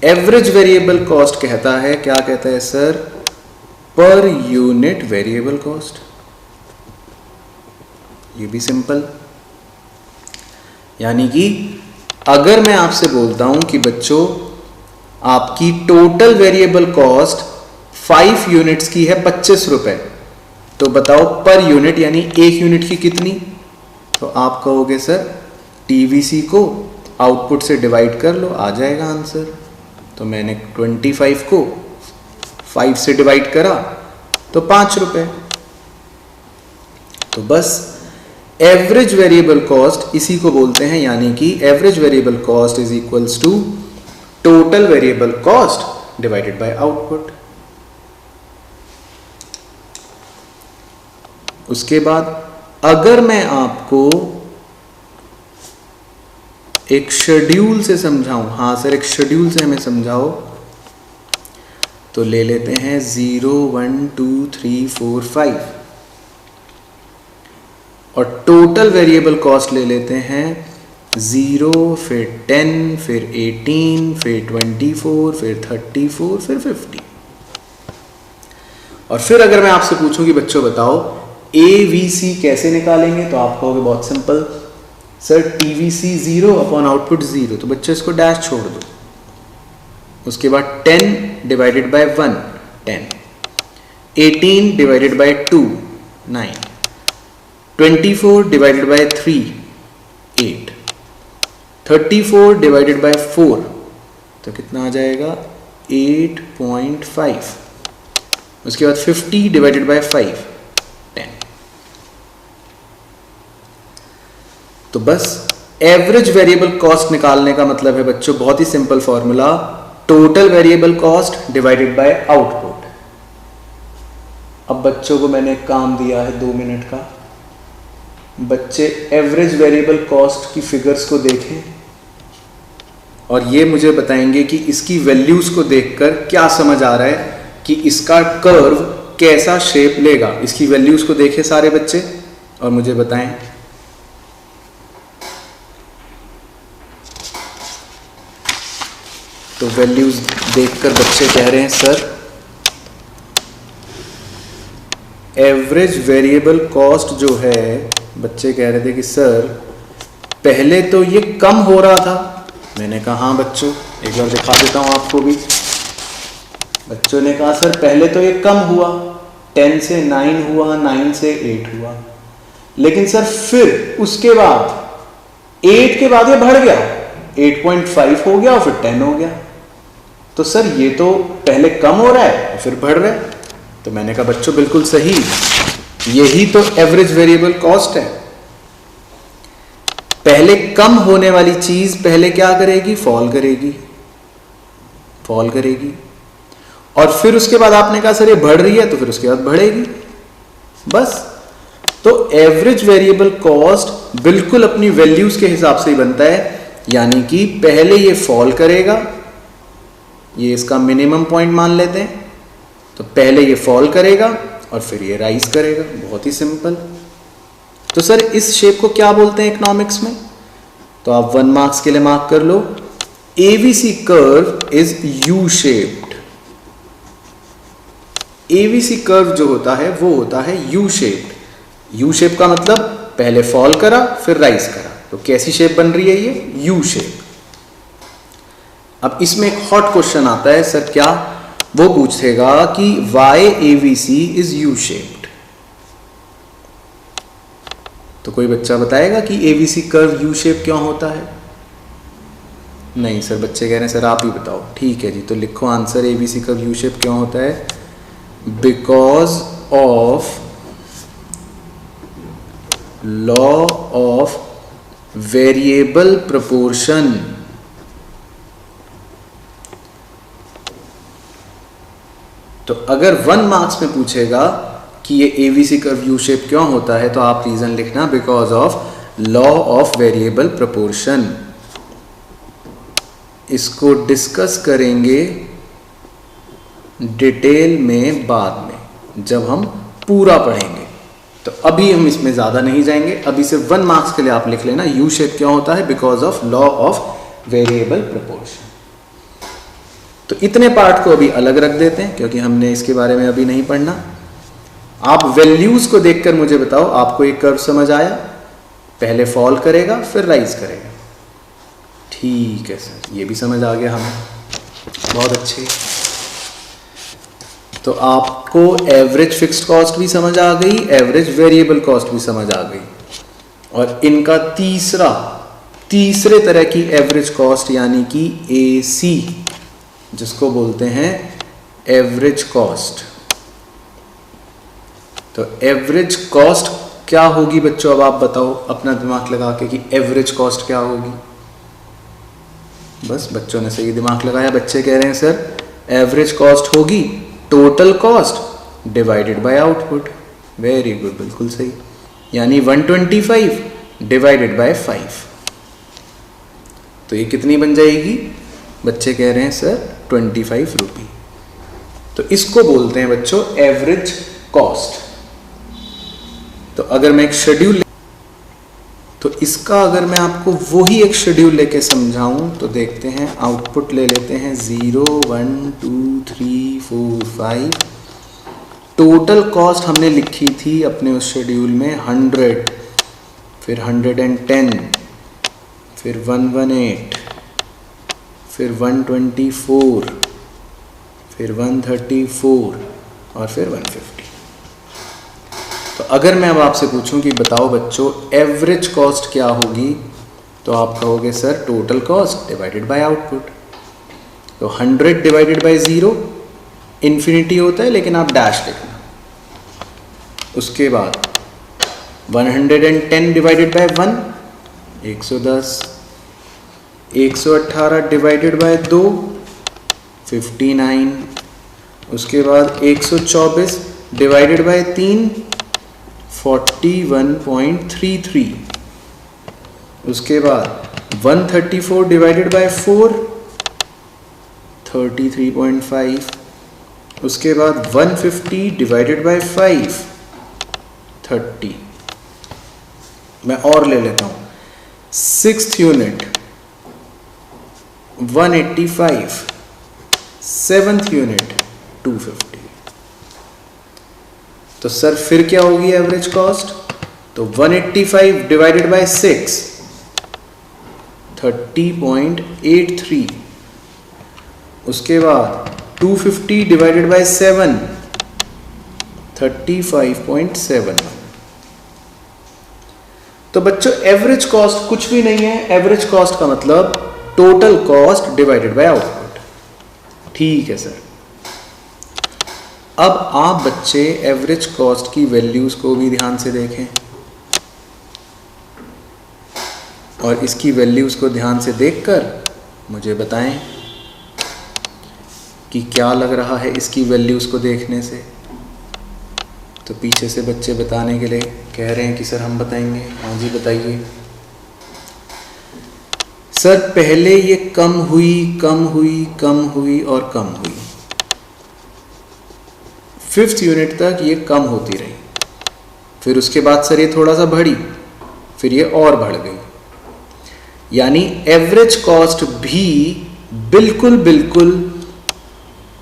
Average variable cost कहता है, क्या कहता है sir, per unit variable cost. ये भी सिंपल, यानी कि अगर मैं आपसे बोलता हूं कि बच्चों आपकी टोटल वेरिएबल कॉस्ट 5 यूनिट्स की है 25 रुपए, तो बताओ पर यूनिट यानी 1 यूनिट की कितनी? तो आप कहोगे सर टीवीसी को आउटपुट से डिवाइड कर लो, आ जाएगा आंसर। तो मैंने 25 को 5 से डिवाइड करा तो 5 रुपए। तो बस एवरेज वेरिएबल कॉस्ट इसी को बोलते हैं, यानी कि average variable cost is equals to total variable cost divided by output. उसके बाद अगर मैं आपको एक शेड्यूल से समझाऊं, हाँ सर एक शेड्यूल से हमें समझाओ, तो ले लेते हैं 0 1 2 3 4 5 और टोटल वेरिएबल कॉस्ट ले लेते हैं 0, फिर 10, फिर 18, फिर 24, फिर 34, फिर 50। और फिर अगर मैं आपसे पूछूं कि बच्चों बताओ AVC कैसे निकालेंगे, तो आप कहोगे बहुत simple sir TVC 0 upon output 0, तो बच्चों इसको डैश छोड़ दो। उसके बाद 10 divided by 1 10, 18 divided by 2 9, 24 divided by 3 8, 34 divided by 4 तो कितना आ जाएगा 8.5। उसके बाद 50 डिवाइडेड बाय 5 10। तो बस एवरेज वेरिएबल कॉस्ट निकालने का मतलब है बच्चों बहुत ही simple formula, total variable cost divided by output. अब बच्चों को मैंने काम दिया है 2 मिनट का, बच्चे एवरेज वेरिएबल कॉस्ट की फिगर्स को देखें और ये मुझे बताएंगे कि इसकी वैल्यूज को देखकर क्या समझ आ रहा है कि इसका कर्व कैसा शेप लेगा। इसकी वैल्यूज को देखें सारे बच्चे और मुझे बताएं। तो वैल्यूज देखकर बच्चे कह रहे हैं सर एवरेज वेरिएबल कॉस्ट जो है, बच्चे कह रहे थे कि सर पहले तो ये कम हो रहा था। मैंने कहा हाँ बच्चों एक बार दिखा देता हूँ आपको भी। बच्चों ने कहा सर पहले तो ये कम हुआ, 10 से 9 हुआ, 9 से 8 हुआ, लेकिन सर फिर उसके बाद 8 के बाद ये बढ़ गया, 8.5 हो गया और फिर 10 हो गया। तो सर ये तो पहले कम हो रहा है और फिर बढ़ रहा है। तो मैंने कहा बच्चों बिल्कुल सही, यही तो एवरेज वेरिएबल कॉस्ट है। पहले कम होने वाली चीज पहले क्या करेगी, फॉल करेगी, फॉल करेगी। और फिर उसके बाद आपने कहा सर ये बढ़ रही है, तो फिर उसके बाद बढ़ेगी। बस तो एवरेज वेरिएबल कॉस्ट बिल्कुल अपनी वैल्यूज के हिसाब से ही बनता है, यानी कि पहले ये फॉल करेगा, ये इसका मिनिमम पॉइंट मान लेते हैं, तो पहले ये फॉल करेगा और फिर ये राइज करेगा। बहुत ही सिंपल। तो सर इस शेप को क्या बोलते हैं इकोनॉमिक्स में? तो आप 1 मार्क्स के लिए मार्क कर लो। ABC curve is U shaped. ABC curve जो होता है वो होता है यू शेप्ड। यू शेप का मतलब पहले फॉल करा फिर राइज करा, तो कैसी शेप बन रही है ये? U shape. अब इसमें एक हॉट क्वेश्चन आता है, सर क्या? वो पूछेगा कि why ABC is U shaped. तो कोई बच्चा बताएगा कि एबीसी कर्व यू शेप क्यों होता है? नहीं सर, बच्चे कह रहे हैं सर आप ही बताओ। ठीक है जी, तो लिखो answer, ABC curve U shape क्यों होता है? Because of law of variable proportion. तो अगर 1 मार्क्स में पूछेगा कि ये एबीसी कर्व यू शेप क्यों होता है, तो आप रीजन लिखना because of law of variable proportion. इसको डिस्कस करेंगे डिटेल में बाद में, जब हम पूरा पढ़ेंगे। तो अभी हम इसमें ज़्यादा नहीं जाएंगे, अभी सिर्फ 1 मार्क्स के लिए आप लिख लेना यू शेप क्यों होता है? Because of law of variable proportion. तो इतने पार्ट को अभी अलग रख देते हैं, क्योंकि हमने इसके बारे में अभी नहीं पढ़ना। आप वैल्यूज को देखकर मुझे बताओ, आपको एक कर्व समझ आया? पहले फॉल करेगा फिर राइज करेगा। ठीक है सर, ये भी समझ आ गया हमें, बहुत अच्छे। तो आपको एवरेज फिक्स्ड कॉस्ट भी समझ आ गई, एवरेज वेरिएबल कॉस्ट भी समझ आ गई, और इनका तीसरे तरह की एवरेज कॉस्ट यानी कि एसी, जिसको बोलते हैं एवरेज कॉस्ट। तो एवरेज कॉस्ट क्या होगी बच्चों? अब आप बताओ अपना दिमाग लगा के कि एवरेज कॉस्ट क्या होगी। बस बच्चों ने सही दिमाग लगाया। बच्चे कह रहे हैं सर एवरेज कॉस्ट होगी total cost divided by output. Very good, बिल्कुल सही। यानी 125 डिवाइडेड बाय 5। तो ये कितनी बन जाएगी? बच्चे कह रहे हैं सर 25 रुपये। तो इसको बोलते हैं बच्चों एवरेज कॉस्ट। तो अगर मैं एक शेड्यूल, तो इसका अगर मैं आपको वही एक शेड्यूल लेके समझाऊं तो देखते हैं। आउटपुट ले लेते हैं 0 1 2 3 4 5। टोटल कॉस्ट हमने लिखी थी अपने उस शेड्यूल में 100, फिर 110, फिर 118, फिर 124, फिर 134 और फिर 150। तो अगर मैं अब आपसे पूछूं कि बताओ बच्चों एवरेज कॉस्ट क्या होगी, तो आप कहोगे sir total cost divided by output. तो 100 डिवाइडेड बाय 0 इन्फिनिटी होता है, लेकिन आप डैश लिखना। उसके बाद 110 डिवाइडेड बाय 1 110, 118 डिवाइडेड बाय 2 59, उसके बाद 124 डिवाइडेड बाय 3 41.33, उसके बाद 134 डिवाइडेड बाय 4 33.5, उसके बाद 150 डिवाइडेड बाय 5 30। मैं और ले लेता हूं, 6th यूनिट 185, 7th यूनिट 250। तो सर फिर क्या होगी एवरेज कॉस्ट? तो 185 डिवाइडेड बाय 6 30.83, उसके बाद 250 डिवाइडेड बाय 7 35.7। तो बच्चों एवरेज कॉस्ट कुछ भी नहीं है। एवरेज कॉस्ट का मतलब total cost divided by output. ठीक है सर। अब आप बच्चे एवरेज कॉस्ट की वैल्यूज को भी ध्यान से देखें और इसकी वैल्यूज को ध्यान से देखकर मुझे बताएं कि क्या लग रहा है इसकी वैल्यूज को देखने से। तो पीछे से बच्चे बताने के लिए कह रहे हैं कि सर हम बताएंगे। हाँ जी बताइए। सर पहले ये कम हुई, कम हुई, कम हुई और कम हुई। 5th यूनिट तक ये कम होती रही, फिर उसके बाद सर ये थोड़ा सा बढ़ी, फिर ये और बढ़ गई। यानी एवरेज कॉस्ट भी बिल्कुल बिल्कुल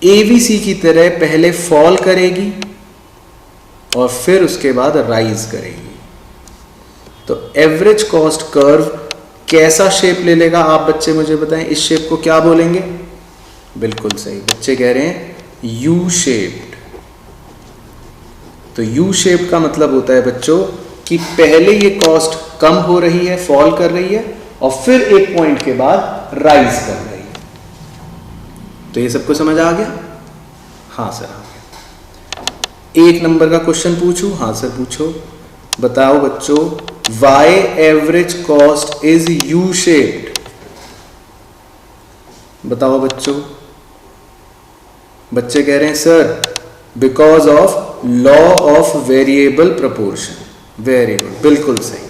एवीसी की तरह पहले फॉल करेगी और फिर उसके बाद राइज करेगी। तो एवरेज कॉस्ट कर्व कैसा शेप ले लेगा, आप बच्चे मुझे बताएं, इस शेप को क्या बोलेंगे? बिल्कुल सही, बच्चे कह रहे हैं यू शेप्ड। तो यू शेप का मतलब होता है बच्चों कि पहले ये कॉस्ट कम हो रही है, फॉल कर रही है, और फिर एक पॉइंट के बाद राइज कर रही है। तो ये सबको समझ आ गया? हाँ सर आ गया। 1 नंबर का क्वेश्चन पूछूं? हाँ सर पूछो। बताओ बच्चों, why average cost is U shaped? बताओ बच्चों। बच्चे कह रहे हैं sir because of law of variable proportion. Very good, बिल्कुल सही।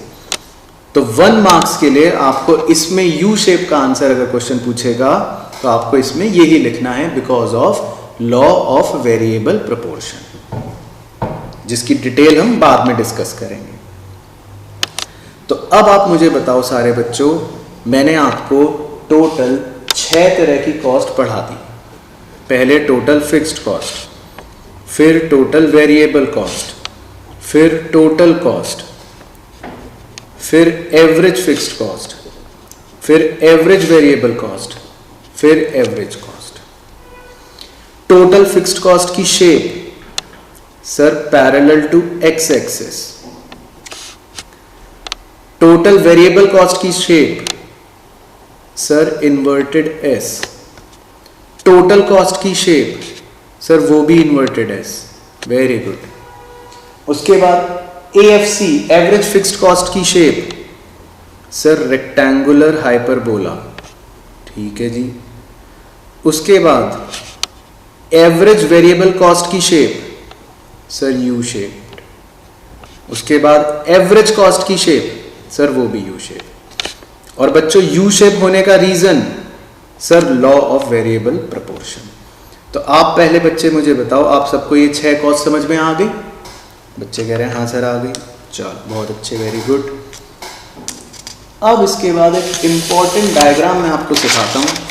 तो 1 मार्क्स के लिए आपको इसमें यू शेप का आंसर अगर क्वेश्चन पूछेगा तो आपको इसमें यही लिखना है, because of law of variable proportion, जिसकी डिटेल हम बाद में डिस्कस करेंगे। तो अब आप मुझे बताओ सारे बच्चों, मैंने आपको टोटल 6 तरह की कॉस्ट पढ़ा दी। पहले टोटल फिक्स्ड कॉस्ट, फिर टोटल वेरिएबल कॉस्ट, फिर टोटल कॉस्ट, फिर एवरेज फिक्स्ड कॉस्ट, फिर एवरेज वेरिएबल कॉस्ट, फिर average cost. Total fixed cost की shape sir parallel to x axis. Total variable cost की shape sir inverted S. Total cost की shape sir वो भी inverted S. Very good. उसके बाद AFC average fixed cost की shape sir rectangular hyperbola. ठीक है जी। उसके बाद एवरेज वेरिएबल कॉस्ट की शेप सर यू शेप। उसके बाद एवरेज कॉस्ट की शेप सर वो भी यू शेप। और बच्चों यू शेप होने का reason sir law of variable proportion. तो आप पहले बच्चे मुझे बताओ, आप सबको ये 6 कॉस्ट समझ में आ गई? बच्चे कह रहे हैं हाँ सर आ गई। चलो बहुत अच्छे, वेरी गुड। अब इसके बाद एक इंपॉर्टेंट डायग्राम मैं आपको सिखाता हूं।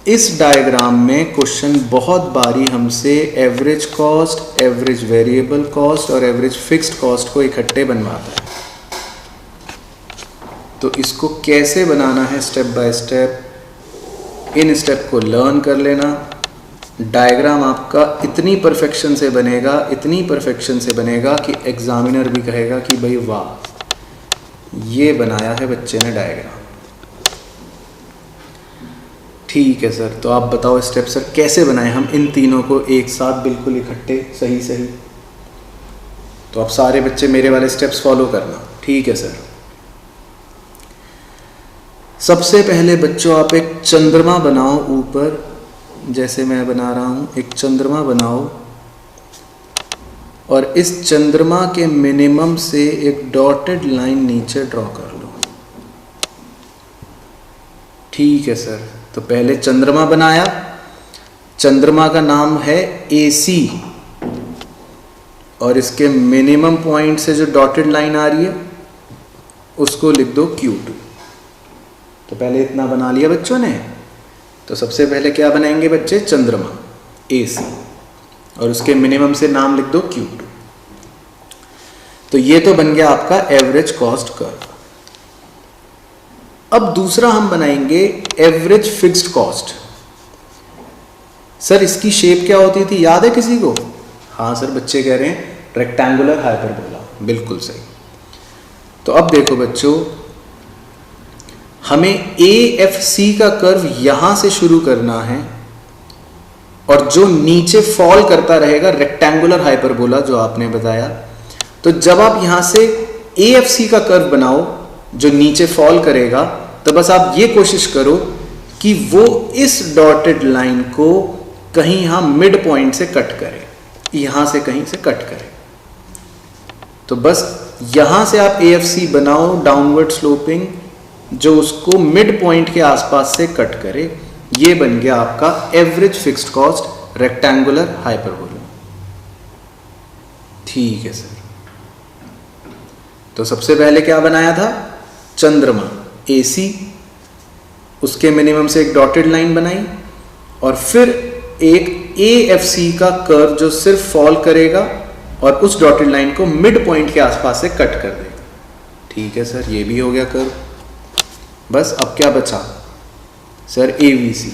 इस डायग्राम में क्वेश्चन बहुत बारी हमसे average cost, average variable cost और एवरेज फिक्स्ड कॉस्ट को इकट्ठे बनवाता है। तो इसको कैसे बनाना है step by step, in step को लर्न कर लेना। डायग्राम आपका इतनी परफेक्शन से बनेगा, इतनी परफेक्शन से बनेगा कि एग्जामिनर भी कहेगा कि भाई वाह ये बनाया है बच्चे ने डायग्राम। ठीक है सर, तो आप बताओ स्टेप सर कैसे बनाएं हम इन तीनों को एक साथ बिल्कुल इकट्ठे सही सही। तो आप सारे बच्चे मेरे वाले स्टेप्स फॉलो करना। ठीक है सर। सबसे पहले बच्चों आप एक चंद्रमा बनाओ ऊपर, जैसे मैं बना रहा हूं। एक चंद्रमा बनाओ और इस चंद्रमा के मिनिमम से एक डॉटेड लाइन नीचे ड्रॉ कर लो। ठीक है सर। तो पहले चंद्रमा बनाया, चंद्रमा का नाम है AC और इसके मिनिमम पॉइंट से जो डॉटेड लाइन आ रही है उसको लिख दो Q2। तो पहले इतना बना लिया बच्चों ने। तो सबसे पहले क्या बनाएंगे बच्चे? चंद्रमा AC और उसके मिनिमम से नाम लिख दो Q2। तो ये तो बन गया आपका एवरेज कॉस्ट कर्व। अब दूसरा हम बनाएंगे एवरेज फिक्स्ड कॉस्ट। सर इसकी शेप क्या होती थी, याद है किसी को? हाँ सर, बच्चे कह रहे हैं रेक्टेंगुलर हाइपरबोला। बिल्कुल सही। तो अब देखो बच्चों, हमें AFC का कर्व यहां से शुरू करना है और जो नीचे फॉल करता रहेगा रेक्टेंगुलर हाइपरबोला जो आपने बताया। तो जब आप यहां से AFC का कर्व बनाओ जो नीचे फॉल करेगा, तो बस आप ये कोशिश करो कि वो इस डॉटेड लाइन को कहीं यहां मिड पॉइंट से कट करे, यहां से कहीं से कट करे। तो बस यहां से आप AFC बनाओ डाउनवर्ड स्लोपिंग, जो उसको मिड पॉइंट के आसपास से कट करे। ये बन गया आपका average fixed cost rectangular hyperbola. ठीक है सर। तो सबसे पहले क्या बनाया था, चंद्रमा AC, उसके मिनिमम से एक डॉटेड लाइन बनाई और फिर एक AFC का कर्व जो सिर्फ फॉल करेगा और उस डॉटेड लाइन को मिड पॉइंट के आसपास से कट कर देगा। ठीक है सर, ये भी हो गया कर्व। बस अब क्या बचा सर, AVC।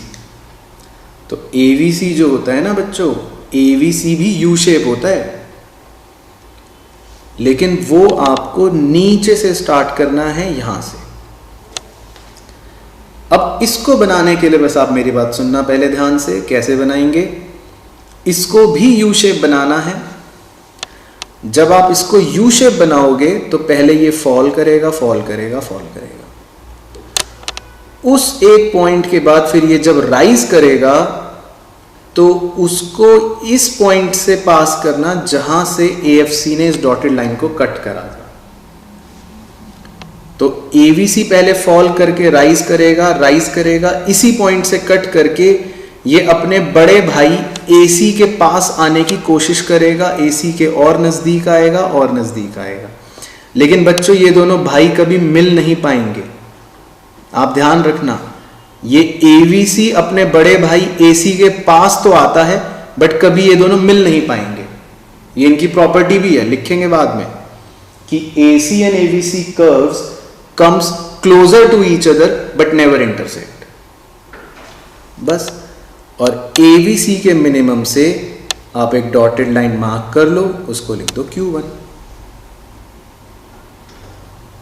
तो AVC जो होता है ना बच्चों, AVC भी U शेप होता है, लेकिन वो आपको नीचे से स्टार्ट करना है, यहां से। अब इसको बनाने के लिए बस आप मेरी बात सुनना पहले ध्यान से, कैसे बनाएंगे। इसको भी U शेप बनाना है। जब आप इसको U शेप बनाओगे तो पहले ये फॉल करेगा, फॉल करेगा, फॉल करेगा। उस एक पॉइंट के बाद फिर ये जब राइज करेगा तो उसको इस पॉइंट से पास करना जहां से AFC ने इस डॉटेड लाइन को कट करा था। तो AVC पहले फॉल करके राइज करेगा, इसी पॉइंट से कट करके ये अपने बड़े भाई AC के पास आने की कोशिश करेगा, AC के और नजदीक आएगा और नजदीक आएगा। लेकिन बच्चों ये दोनों भाई कभी मिल नहीं पाएंगे, आप ध्यान रखना। ये AVC अपने बड़े भाई AC के पास तो आता है, बट कभी ये दोनों मिल नहीं पाएंगे। ये इनकी प्रॉपर्टी भी है, लिखेंगे बाद में कि AC and AVC curves comes closer to each other but never intersect. बस, और AVC के मिनिमम से आप एक डॉटेड लाइन मार्क कर लो, उसको लिख दो Q1।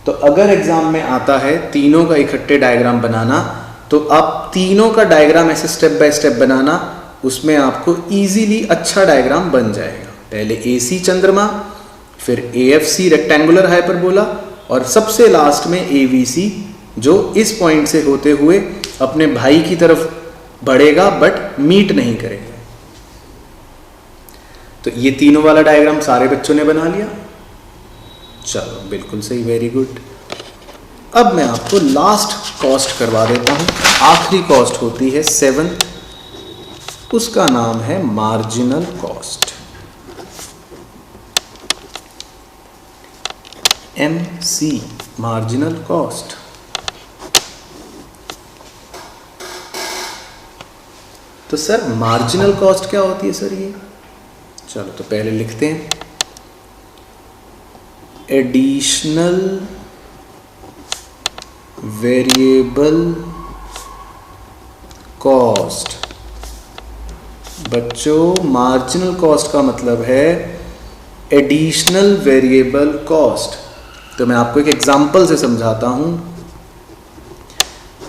तो अगर एग्जाम में आता है तीनों का इकट्ठे डायग्राम बनाना, तो आप तीनों का डायग्राम ऐसे स्टेप बाय स्टेप बनाना, उसमें आपको इजीली अच्छा डायग्राम बन जाएगा। पहले AC चंद्रमा, फिर AFC रेक्टेंगुलर हाइपरबोला, और सबसे लास्ट में AVC जो इस पॉइंट से होते हुए अपने भाई की तरफ बढ़ेगा बट मीट नहीं करेगा। तो ये तीनों वाला डायग्राम सारे बच्चों ने बना लिया। चलो बिल्कुल सही, वेरी गुड। अब मैं आपको लास्ट कॉस्ट करवा देता हूं। आखिरी कॉस्ट होती है 7th, उसका नाम है marginal cost, MC, marginal cost. तो सर मार्जिनल कॉस्ट क्या होती है सर ये? चलो तो पहले लिखते हैं, एडिशनल वेरिएबल कॉस्ट। बच्चों मार्जिनल कॉस्ट का मतलब है एडिशनल वेरिएबल कॉस्ट। तो मैं आपको एक एग्जांपल से समझाता हूं।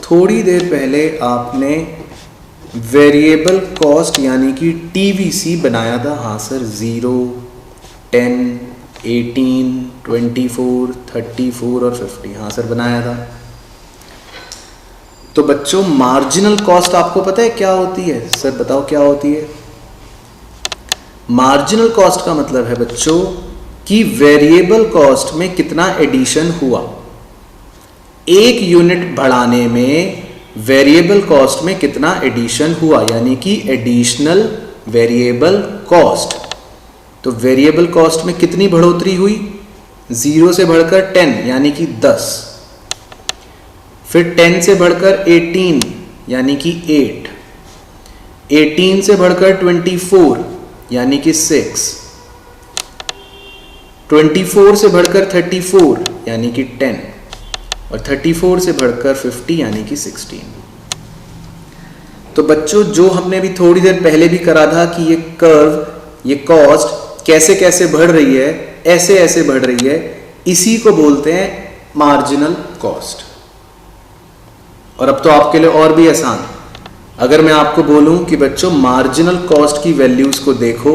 थोड़ी देर पहले आपने वेरिएबल कॉस्ट यानी कि TVC बनाया था। हाँ सर, 0, 10, 18, 24, 34 और 50। हाँ सर बनाया था। तो बच्चों मार्जिनल कॉस्ट आपको पता है क्या होती है? सर बताओ क्या होती है? मार्जिनल कॉस्ट का मतलब है बच्चों कि वेरिएबल कॉस्ट में कितना एडिशन हुआ। एक यूनिट बढ़ाने में वेरिएबल कॉस्ट में कितना एडिशन हुआ, यानी कि एडिशनल वेरिएबल कॉस्ट। तो वेरिएबल कॉस्ट में कितनी बढ़ोतरी हुई? 0 से बढ़कर 10 यानी कि 10, फिर 10 से बढ़कर 18 यानी कि 8, 18 से बढ़कर 24 यानी कि 6, 24 से बढ़कर 34 यानी कि 10 और 34 से बढ़कर 50 यानी कि 16। तो बच्चों जो हमने भी थोड़ी देर पहले भी करा था कि ये कर्व, ये कॉस्ट कैसे कैसे बढ़ रही है, ऐसे ऐसे बढ़ रही है, इसी को बोलते हैं मार्जिनल कॉस्ट। और अब तो आपके लिए और भी आसान, अगर मैं आपको बोलूं कि बच्चों मार्जिनल कॉस्ट की वैल्यूज को देखो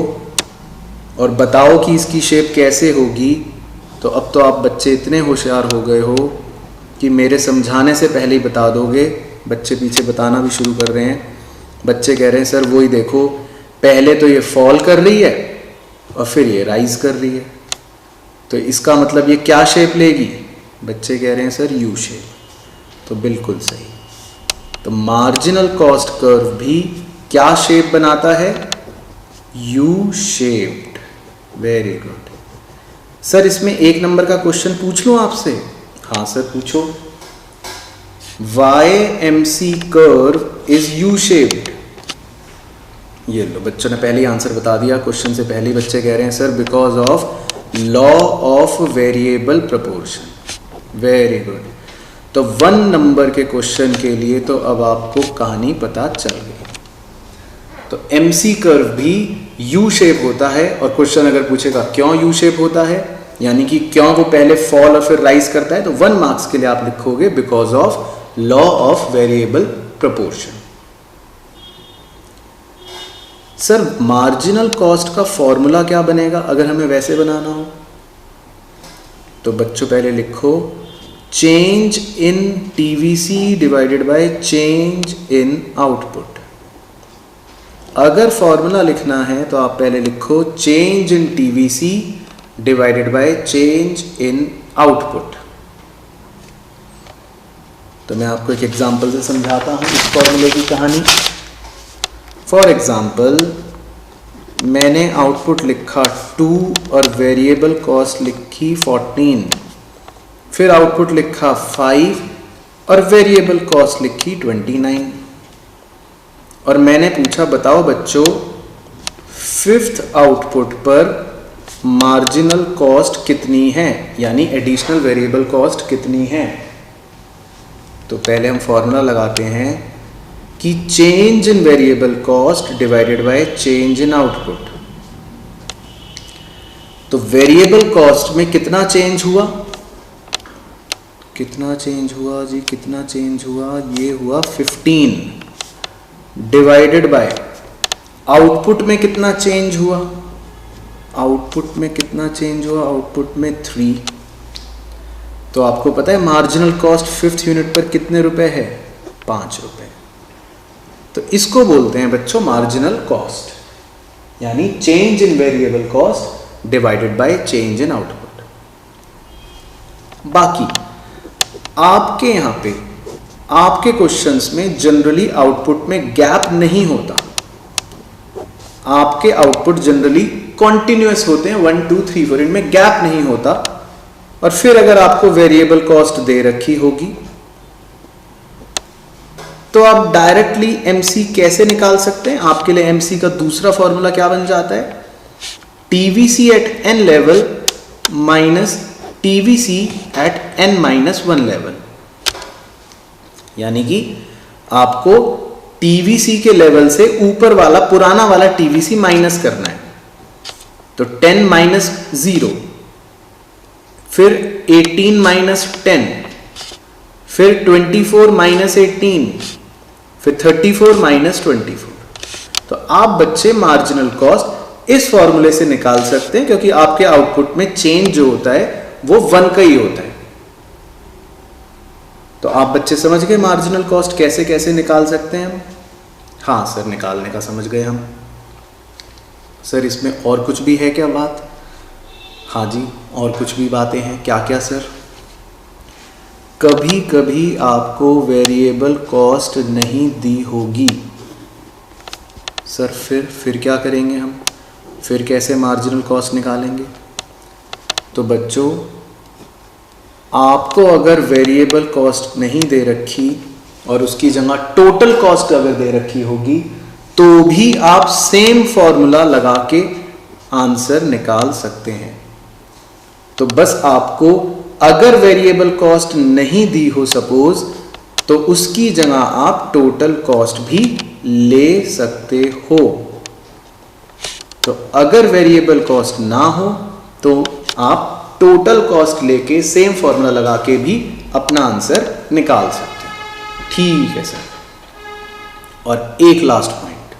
और बताओ कि इसकी शेप कैसे होगी, तो अब तो आप बच्चे इतने होशियार हो गए हो कि मेरे समझाने से पहले ही बता दोगे। बच्चे पीछे बताना भी शुरू कर रहे हैं। बच्चे कह रहे हैं सर वही देखो, पहले तो ये फॉल कर रही है और फिर ये राइज कर रही है, तो इसका मतलब ये क्या शेप लेगी? बच्चे कह रहे हैं सर यू शेप। तो बिल्कुल सही। तो मार्जिनल कॉस्ट कर्व भी क्या शेप बनाता है? U shaped. Very good. Sir इसमें 1 नंबर का क्वेश्चन पूछ लूं आपसे? हाँ सर पूछो। Why M C curve is U shaped. ये लो, बच्चों ने पहले ही आंसर बता दिया क्वेश्चन से पहले ही बच्चे कह रहे हैं sir because of law of variable proportion. Very good. तो 1 नंबर के क्वेश्चन के लिए तो अब आपको कहानी पता चल गई। तो एमसी कर्व भी यू शेप होता है, और क्वेश्चन अगर पूछेगा क्यों यू शेप होता है, यानी कि क्यों वो पहले फॉल और फिर राइज करता है, तो 1 मार्क्स के लिए आप लिखोगे because of law of variable proportion. Sir marginal cost का फॉर्मूला क्या बनेगा अगर हमें वैसे बनाना हो? तो बच्चों पहले लिखो change in TVC divided by change in output. अगर फॉर्मूला लिखना है तो आप पहले लिखो change in TVC divided by change in output. तो मैं आपको एक एग्जांपल से समझाता हूं इस फॉर्मूले की कहानी। फॉर एग्जांपल मैंने आउटपुट लिखा 2 और वेरिएबल कॉस्ट लिखी 14, फिर आउटपुट लिखा 5 और वेरिएबल कॉस्ट लिखी 29, और मैंने पूछा बताओ बच्चों 5th आउटपुट पर मार्जिनल कॉस्ट कितनी है, यानी एडिशनल वेरिएबल कॉस्ट कितनी है। तो पहले हम फॉर्मूला लगाते हैं कि change in variable cost divided by change in output. तो वेरिएबल कॉस्ट में कितना चेंज हुआ, कितना चेंज हुआ जी, कितना चेंज हुआ, ये हुआ 15 डिवाइडेड बाय आउटपुट में कितना चेंज हुआ, आउटपुट में कितना चेंज हुआ, आउटपुट में 3। तो आपको पता है मार्जिनल कॉस्ट 5th यूनिट पर कितने रुपए है, 5 रुपए। तो इसको बोलते हैं बच्चों मार्जिनल कॉस्ट, यानी change in variable cost divided by change in output. बाकी आपके यहां पे आपके क्वेश्चंस में जनरली आउटपुट में गैप नहीं होता, आपके आउटपुट जनरली कॉन्टिन्यूअस होते हैं 1 2 3 4, इनमें गैप नहीं होता। और फिर अगर आपको वेरिएबल कॉस्ट दे रखी होगी तो आप डायरेक्टली एमसी कैसे निकाल सकते हैं? आपके लिए एमसी का दूसरा फॉर्मूला क्या बन जाता है, TVC at n level minus TVC at n minus 1 level. यानी कि आपको टीवीसी के लेवल से ऊपर वाला पुराना वाला टीवीसी माइनस करना है। तो 10 माइनस 0, फिर 18 माइनस 10, फिर 24 माइनस 18, फिर 34 माइनस 24। तो आप बच्चे मार्जिनल कॉस्ट इस फॉर्मूले से निकाल सकते हैं, क्योंकि आपके आउटपुट में चेंज जो होता है वो 1 का ही होता है। तो आप बच्चे समझ गए मार्जिनल कॉस्ट कैसे कैसे निकाल सकते हैं हम? हाँ सर निकालने का समझ गए हम। सर इसमें और कुछ भी है क्या बात? हाँ जी और कुछ भी बातें हैं। क्या क्या सर? कभी कभी आपको वेरिएबल कॉस्ट नहीं दी होगी सर, फिर क्या करेंगे हम? फिर कैसे मार्जिनल कॉस्ट निकालेंगे? तो बच्चों आपको अगर वेरिएबल कॉस्ट नहीं दे रखी और उसकी जगह टोटल कॉस्ट अगर दे रखी होगी तो भी आप सेम फॉर्मूला लगा के आंसर निकाल सकते हैं। तो बस आपको अगर वेरिएबल कॉस्ट नहीं दी हो सपोज, तो उसकी जगह आप टोटल कॉस्ट भी ले सकते हो। तो अगर वेरिएबल कॉस्ट ना हो तो आप टोटल कॉस्ट लेके सेम फॉर्मूला लगा के भी अपना आंसर निकाल सकते हैं। ठीक है सर। और एक लास्ट पॉइंट,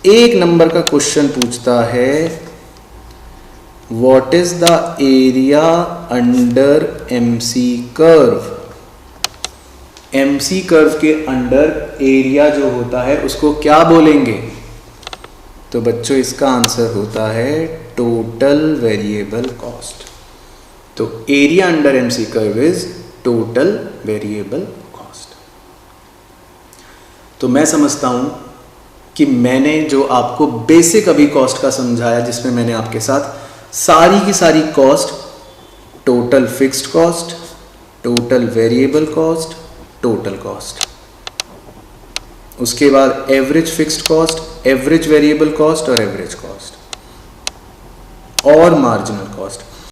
1 नंबर का क्वेश्चन पूछता है what is the area under MC curve. MC curve के अंडर एरिया जो होता है उसको क्या बोलेंगे? तो बच्चों इसका आंसर होता है टोटल वेरिएबल कॉस्ट। तो area under MC curve is total variable cost. तो मैं समझता हूं कि मैंने जो आपको बेसिक अभी कॉस्ट का समझाया, जिसमें मैंने आपके साथ सारी की सारी cost, total fixed cost, total variable cost, total cost, उसके बाद average fixed cost, average variable cost और एवरेज कॉस्ट और मार्जिनल कॉस्ट।